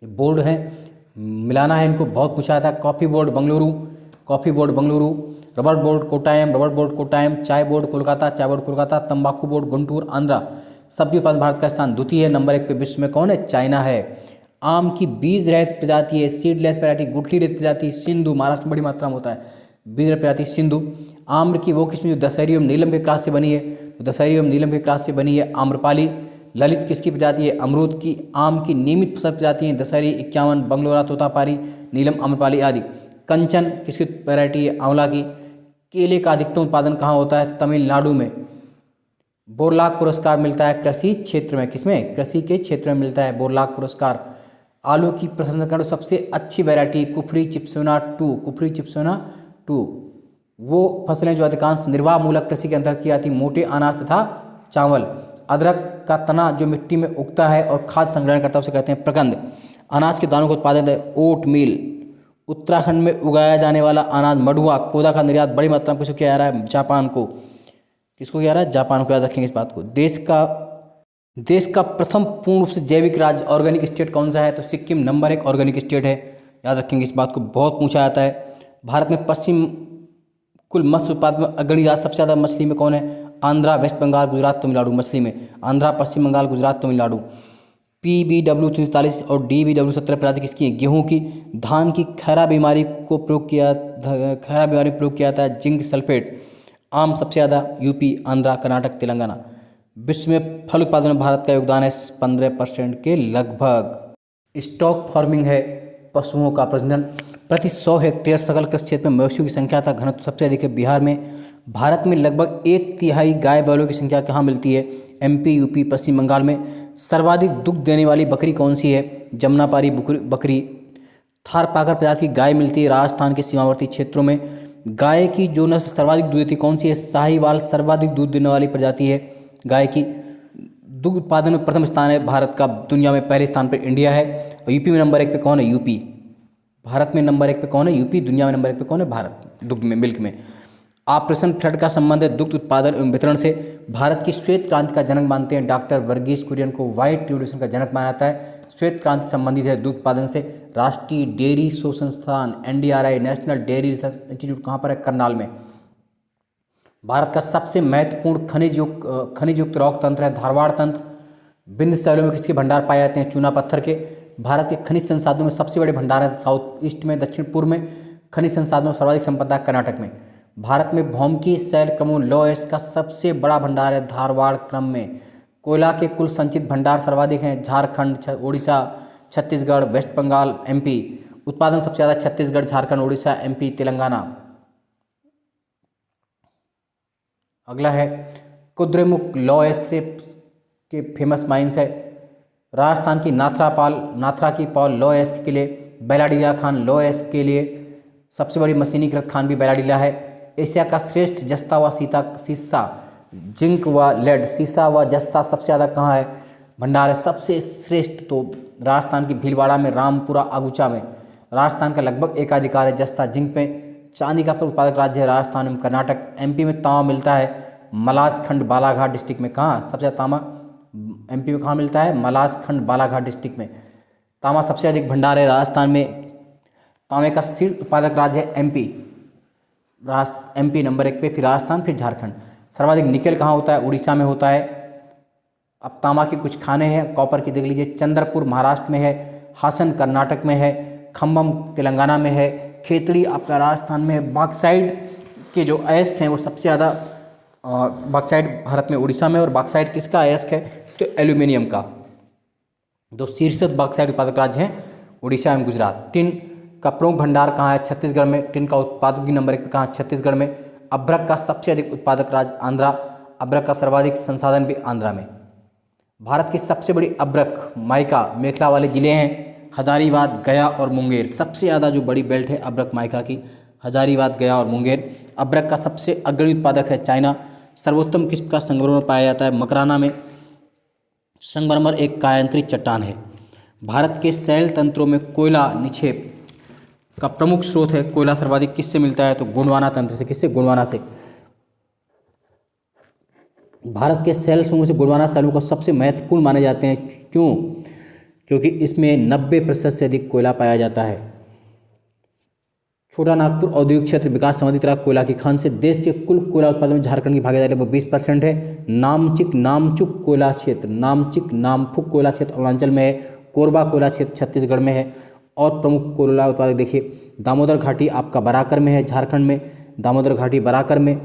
बोर्ड है, मिलाना है इनको, बहुत पूछा जाता है। Coffee board Bengaluru, coffee board Bengaluru. Rubber board Kottayam, rubber board Kottayam. चाय बोर्ड कोलकाता, चाय बोर्ड कोलकाता। तंबाकू बोर्ड गुंटूर, आंध्रा। सब्जी उत्पादन भारत का स्थान द्वितीय है, नंबर 1 पे विश्व में कौन है? चाइना है। आम की बीज रहित प्रजाति है, सीडलेस वैरायटी, गुठली रहित प्रजाति सिंधु, महाराष्ट्र में बड़ी मात्रा में होता है बीज रहित प्रजाति सिंधु। आम्र की वो किस्म जो दशहरी एवं नीलम के क्रॉस से बनी है, तो दशहरी एवं नीलम के क्रॉस से बनी है आम्रपाली। ललित किसकी प्रजाति है? अमरूद की। आम की नियमित फसल प्रजाति है दशहरी 51, बंगलोरा, तोतापारी, नीलम, आम्रपाली आदि। कंचन किसकी वैरायटी है? आंवला की। केले का अधिकतम उत्पादन कहाँ होता है? तमिलनाडु में। बोरलाग पुरस्कार मिलता है कृषि क्षेत्र में, किसमें? कृषि के क्षेत्र में मिलता है बोरलाग पुरस्कार। आलू की प्रसंस्करण सबसे अच्छी वैरायटी कुफरी चिप्सोना 2, कुफरी चिप्सोना 2। वो फसलें जो अधिकांश निर्वाह मूलक कृषि के अंतर्गत की जाती, मोटे अनाज तथा चावल। अदरक का तना जो मिट्टी में उगता है और खाद्य संग्रहण करता है उसे कहते हैं प्रकंद। अनाज के दानों का उत्पादन है ओट मील। उत्तराखंड में उगाया जाने वाला अनाज मडुआ कोदा का निर्यात बड़ी मात्रा में किसको किया जा रहा है? जापान को। किसको किया जा रहा है? जापान को। याद रखेंगे इस बात को। देश का प्रथम पूर्ण रूप से जैविक राज्य ऑर्गेनिक स्टेट कौन सा है? तो सिक्किम नंबर 1 ऑर्गेनिक स्टेट है। याद रखेंगे इस बात को, बहुत पूछा जाता है। भारत में पश्चिम कुल मत्स्य उत्पादन में अग्रणी राज्य सबसे ज़्यादा मछली में कौन है? आंध्रा, वेस्ट बंगाल, गुजरात, तमिलनाडु। मछली में आंध्रा, पश्चिम बंगाल, गुजरात, तमिलनाडु। PBW 343 और DBW 17 प्रजाति किसकी है? गेहूं की। धान की खैरा बीमारी को प्रयोग किया जाता है जिंक सल्फेट। आम सबसे ज़्यादा यूपी, आंध्रा, कर्नाटक, तेलंगाना। विश्व में फल उत्पादन में भारत का योगदान है 15% के लगभग। स्टॉक फार्मिंग है पशुओं का प्रजनन। प्रति 100 हेक्टेयर सकल कृषि क्षेत्र में मवेशियों की संख्या तथा घनत्व सबसे अधिक है बिहार में। भारत में लगभग 1/3 गाय बैलों की संख्या कहाँ मिलती है? MP, UP, पश्चिम बंगाल में। सर्वाधिक दुग्ध देने वाली बकरी कौन सी है? जमुनापारी बकरी। थारपाकर प्रजाति की गाय मिलती है राजस्थान के सीमावर्ती क्षेत्रों में। गाय की जो नस्ल सर्वाधिक दूध देती कौन सी है? साहिवाल सर्वाधिक दूध देने वाली प्रजाति है गाय की। दुग्ध उत्पादन में प्रथम स्थान है भारत का, दुनिया में पहले स्थान पर इंडिया है। और यूपी में नंबर 1 पे कौन है? यूपी। भारत में नंबर 1 पे कौन है? यूपी। दुनिया में नंबर 1 पे कौन है? भारत। दुग्ध में, मिल्क में। ऑपरेशन फ्लड का संबंध है दुग्ध उत्पादन एवं वितरण से। भारत की श्वेत क्रांति का जनक मानते हैं डॉक्टर वर्गीस कुरियन को, व्हाइट रिवोल्यूशन का जनक माना जाता है। श्वेत क्रांति संबंधित है दुग्ध उत्पादन से। राष्ट्रीय डेयरी शोध संस्थान NDRI, national dairy research institute कहाँ पर है? करनाल में। भारत का सबसे महत्वपूर्ण खनिज युक्त रॉक तंत्र है धारवाड़ तंत्र। विंध्य शैलों में किसके भंडार पाए जाते हैं? चूना पत्थर के। भारत के खनिज संसाधनों में सबसे बड़े भंडार है साउथ ईस्ट में, दक्षिण पूर्व में। खनिज संसाधनों सर्वाधिक संपदा कर्नाटक में। भारत में भौमिकीय शैल क्रमों लौह का सबसे बड़ा भंडार है धारवाड़ क्रम में। कोयला के कुल संचित भंडार सर्वाधिक हैं झारखंड, उड़ीसा, छत्तीसगढ़, वेस्ट बंगाल, MP। उत्पादन सबसे ज़्यादा छत्तीसगढ़, झारखंड, उड़ीसा, MP, तेलंगाना। अगला है कुद्रेमुख लौह से के फेमस माइंस है। राजस्थान की नाथरा की पॉल लौह के लिए। बैलाडीला खान लौह के लिए सबसे बड़ी मशीनीकृत खान भी बैलाडीला है। एशिया का श्रेष्ठ जस्ता व सीसा, जिंक व लेड, सीसा व जस्ता सबसे ज़्यादा कहाँ है? भंडार है। सबसे श्रेष्ठ तो राजस्थान की भीलवाड़ा में, रामपुरा, आगुचा में। राजस्थान का लगभग एकाधिकार है जस्ता जिंक में। चांदी का उत्पादक राज्य है राजस्थान एवं कर्नाटक। MP में तांबा मिलता है मलाजखंड बालाघाट डिस्ट्रिक्ट में। कहाँ सबसे ज़्यादा तांबा MP में कहाँ मिलता है? मलाजखंड बालाघाट डिस्ट्रिक्ट में। तांबा सबसे अधिक भंडार है राजस्थान में। तांबे का शीर्ष उत्पादक राज्य है MP। MP नंबर 1 पे, फिर राजस्थान, फिर झारखंड। सर्वाधिक निकेल कहाँ होता है? उड़ीसा में होता है। अब तांबा के कुछ खाने हैं, कॉपर की देख लीजिए, चंद्रपुर महाराष्ट्र में है, हासन कर्नाटक में है, खम्मम तेलंगाना में है, खेतड़ी आपका राजस्थान में है। बॉक्साइट के जो अयस्क हैं वो सबसे ज़्यादा बॉक्साइट भारत में उड़ीसा में, और बॉक्साइट किसका अयस्क है? तो एल्यूमिनियम का। दो शीर्षस्थ बॉक्साइट उत्पादक राज्य हैं उड़ीसा एवं गुजरात। टिन का प्रमुख भंडार कहाँ है? छत्तीसगढ़ में। टिन का उत्पादक नंबर 1 पे कहाँ? छत्तीसगढ़ में। अभ्रक का सबसे अधिक उत्पादक राज्य आंध्रा। अभ्रक का सर्वाधिक संसाधन भी आंध्रा में। भारत की सबसे बड़ी अभ्रक माइका मेखला वाले जिले हैं हजारीबाग, गया और मुंगेर। सबसे ज़्यादा जो बड़ी बेल्ट है अभ्रक माइका की, हजारीबाग, गया और मुंगेर। अभ्रक का सबसे अग्रणी उत्पादक है चाइना। सर्वोत्तम किस्म का संगमरमर पाया जाता है मकराना में। संगमरमर एक कायांतरित चट्टान है। भारत के शैल तंत्रों में कोयला निक्षेप का प्रमुख स्रोत है। कोयला सर्वाधिक किससे मिलता है? तो गोंडवाना तंत्र से। किससे? गोंडवाना से। भारत के शैल समूह से गोंडवाना शैलों को सबसे महत्वपूर्ण माने जाते हैं। क्यों? क्योंकि इसमें 90% से अधिक कोयला पाया जाता है। छोटा नागपुर औद्योगिक क्षेत्र विकास संबंधी तरह कोयला की खान से देश के कुल कोयला उत्पादन में झारखंड की भागीदारी लगभग 20% है। नामचुक कोयला क्षेत्र, नामफुक कोयला क्षेत्र अरुणाचल में है। कोरबा कोयला क्षेत्र छत्तीसगढ़ में है। और प्रमुख कोयला उत्पादक देखिए, दामोदर घाटी आपका बराकर में है, झारखंड में। दामोदर घाटी बराकर में।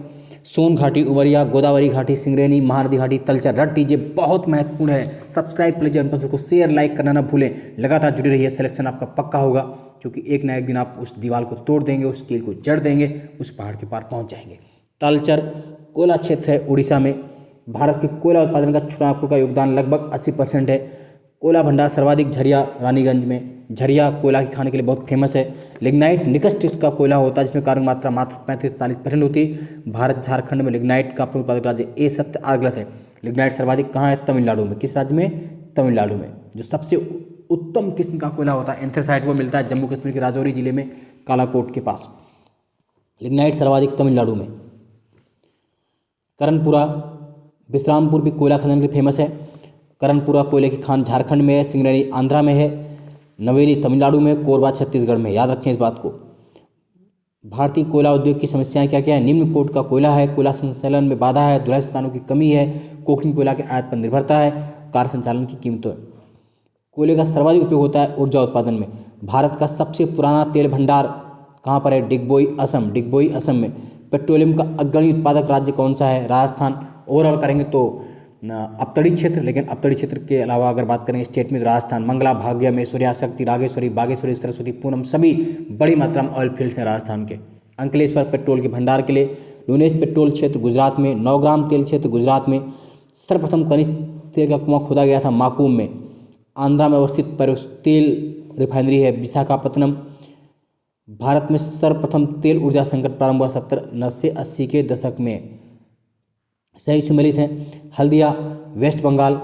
सोन घाटी उमरिया, गोदावरी घाटी सिंगरेनी, महानदी घाटी तलचर। रट लीजिए, बहुत महत्वपूर्ण है। सब्सक्राइब कर लीजिए, अनपढ़ को शेयर लाइक करना ना भूलें। लगातार जुड़े रहिए, सिलेक्शन आपका पक्का होगा, क्योंकि एक ना एक दिन आप उस दीवार को तोड़ देंगे, उस कील को जड़ देंगे, उस पहाड़ के पार पहुंच जाएंगे। तलचर कोयला क्षेत्र है उड़ीसा में। भारत के कोयला उत्पादन का छोटानागपुर का योगदान लगभग 80% है। कोयला भंडार सर्वाधिक झरिया रानीगंज में। झरिया कोयला की खाने के लिए बहुत फेमस है। लिग्नाइट निकस्ट इसका कोयला होता है, जिसमें कार्बन मात्रा मात्र 35-40% होती है। भारत झारखंड में लिग्नाइट का प्रमुख उत्पादक राज्य ए सत्य आर्गलत है। लिग्नाइट सर्वाधिक कहाँ है? तमिलनाडु में। किस राज्य में? तमिलनाडु में। जो सबसे उत्तम किस्म का कोयला होता है एंथ्रेसाइट, वो मिलता है जम्मू कश्मीर के राजौरी जिले में, कालाकोट के पास। लिग्नाइट सर्वाधिक तमिलनाडु में। करणपुरा विश्रामपुर भी कोयला खनन के लिए फेमस है। करणपुरा कोयले की खान झारखंड में है। सिंगरेनी आंध्रा में है। नवेली तमिलनाडु में। कोरबा छत्तीसगढ़ में। याद रखें इस बात को। भारतीय कोयला उद्योग की समस्याएं क्या क्या है? निम्न कोट का कोयला है, कोयला संचालन में बाधा है, दुलाई स्थानों की कमी है, कोकिंग कोयला के आयात पर निर्भरता है, कार्य संचालन की कीमतों। कोयले का सर्वाधिक उपयोग होता है ऊर्जा उत्पादन में। भारत का सबसे पुराना तेल भंडार कहाँ पर है? डिगबोई असम। डिगबोई असम में। पेट्रोलियम का अग्रणी उत्पादक राज्य कौन सा है? राजस्थान। ओवरऑल करेंगे तो अपतड़ी क्षेत्र, लेकिन अपतड़ी क्षेत्र के अलावा अगर बात करें स्टेट में, तो राजस्थान, मंगला, भाग्य, ऐश्वर्या, शक्ति, रागेश्वरी, बागेश्वरी, सरस्वती, पूनम, सभी बड़ी मात्रा में ऑयल फील्ड्स हैं राजस्थान के। अंकलेश्वर पेट्रोल के भंडार के लिए। लुनेस पेट्रोल क्षेत्र गुजरात में। नौग्राम तेल क्षेत्र गुजरात में। सर्वप्रथम खनिज तेल का कुआं खोदा गया था माकूम में। आंध्रा में अवस्थित तेल रिफाइनरी है विशाखापत्तनम। भारत में सर्वप्रथम तेल ऊर्जा संकट प्रारंभ हुआ 70 से 80 के दशक में। सही सुमेलित हैं हल्दिया वेस्ट बंगाल,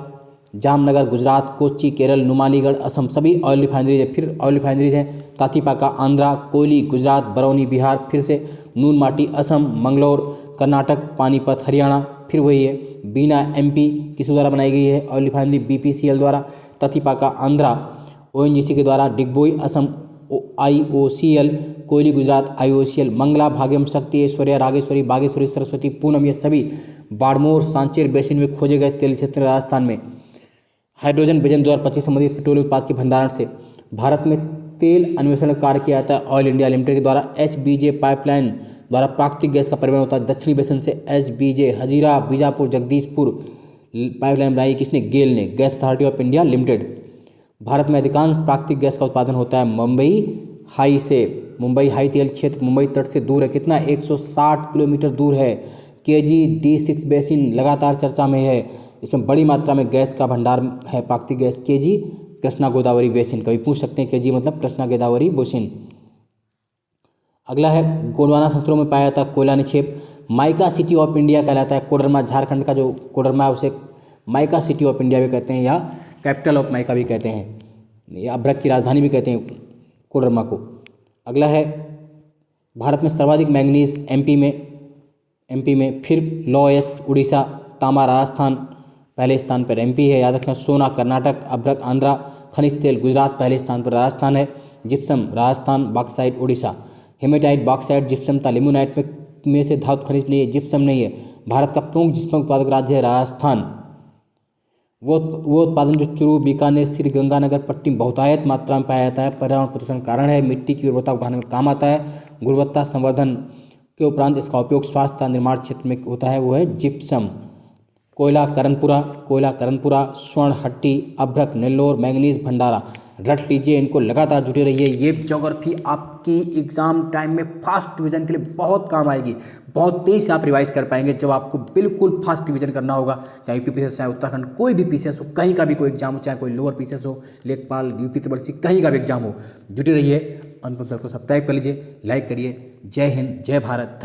जामनगर गुजरात, कोच्चि केरल, नुमालीगढ़ असम, सभी ऑयल रिफाइनरीज है। फिर ऑयल रिफाइनरीज हैं तातीपाका आंध्रा, कोयली गुजरात, बरौनी बिहार, फिर से नून माटी असम, मंगलौर कर्नाटक, पानीपत हरियाणा, फिर वही है। बीना एमपी किस द्वारा बनाई गई है? ऑयल रिफाइनरी बीपीसीएल द्वारा। तातीपाका आंध्रा ओएनजीसी के द्वारा। डिगबोई असम आईओसीएल, कोयली गुजरात आईओसीएल, मंगला भाग्यम, शक्ति, ऐश्वर्या, रागेश्वरी, बागेश्वरी, सरस्वती, पूनम, ये सभी बाड़मोर सांचेर बेसिन में खोजे गए तेल क्षेत्र राजस्थान में। हाइड्रोजन विजन 2025 संबंधित पेट्रोलियम उत्पाद के भंडारण से भारत में तेल अन्वेषण कार्य किया जाता है ऑयल इंडिया लिमिटेड के द्वारा। एचबीजे पाइपलाइन द्वारा प्राकृतिक गैस का परिवहन होता है दक्षिणी बेसिन से। एचबीजे हजीरा बीजापुर जगदीशपुर पाइपलाइन बनाई किसने? गेल ने, gas authority of India limited. Bharat में अधिकांश प्राकृतिक गैस का उत्पादन होता है मुंबई हाई से। मुंबई हाई तेल क्षेत्र मुंबई तट से दूर है, कितना? 160 किलोमीटर दूर है। KG-D6 बेसिन लगातार चर्चा में है। इसमें बड़ी मात्रा में गैस का भंडार है, प्राकृतिक gas. KG Krishna Godavari basin, कभी पूछ सकते हैं KG मतलब कृष्णा गोदावरी बेसिन। अगला है गोंडवाना संस्थानों में पाया जाता है कोयला निक्षेप। माइका सिटी ऑफ इंडिया कहलाता है कोडरमा। झारखंड का जो कोडरमा है उसे माइका सिटी ऑफ इंडिया भी कहते हैं, या कैपिटल ऑफ माइका भी कहते हैं, या अभ्रक की राजधानी भी कहते हैं कोडरमा को। अगला है भारत में सर्वाधिक मैंगनीज एमपी में, फिर लॉयस उड़ीसा, तांबा राजस्थान पहले स्थान पर MP है, याद रखें। सोना कर्नाटक, अभ्रक आंध्रा, खनिज तेल गुजरात पहले स्थान पर राजस्थान है। Gypsum Rajasthan, bauxite Orissa. Hematite bauxite gypsum था लिमोनाइट में में से धातु खनिज नहीं है, जिप्सम नहीं है। भारत का प्रमुख जिप्सम उत्पादक राज्य है राजस्थान। वो उत्पादन जो चूरू, बीकानेर, श्री गंगानगर पट्टी में बहुतायत मात्रा में पाया जाता है। पर्यावरण प्रदूषण कारण है, मिट्टी की उर्वरता को बढ़ाने में काम आता है। गुणवत्ता संवर्धन के उपरांत इसका उपयोग स्वास्थ्य निर्माण क्षेत्र में होता है, वो है जिप्सम। कोयला करनपुरा, स्वर्ण हट्टी, अभ्रक, नेल्लोर, मैंगनीज भंडारा, रट लीजिए, इनको लगातार जुटे रहिए। ये ज्योग्राफी आपकी एग्जाम टाइम में फास्ट डिवीजन के लिए बहुत काम आएगी। बहुत तेज़ से आप रिवाइज कर पाएंगे जब आपको बिल्कुल फास्ट डिवीजन करना होगा, चाहे यूपी पीसीएस, चाहे उत्तराखंड, कोई भी पीसीएस हो, कहीं का भी कोई एग्जाम हो, चाहे कोई लोअर पीसीएस हो, लेखपाल, यूपी त्रिपल सी, कहीं का भी एग्जाम हो, जुटे रहिए। अनुभव को सब्सक्राइब कर लीजिए, लाइक करिए। जय हिंद, जय भारत।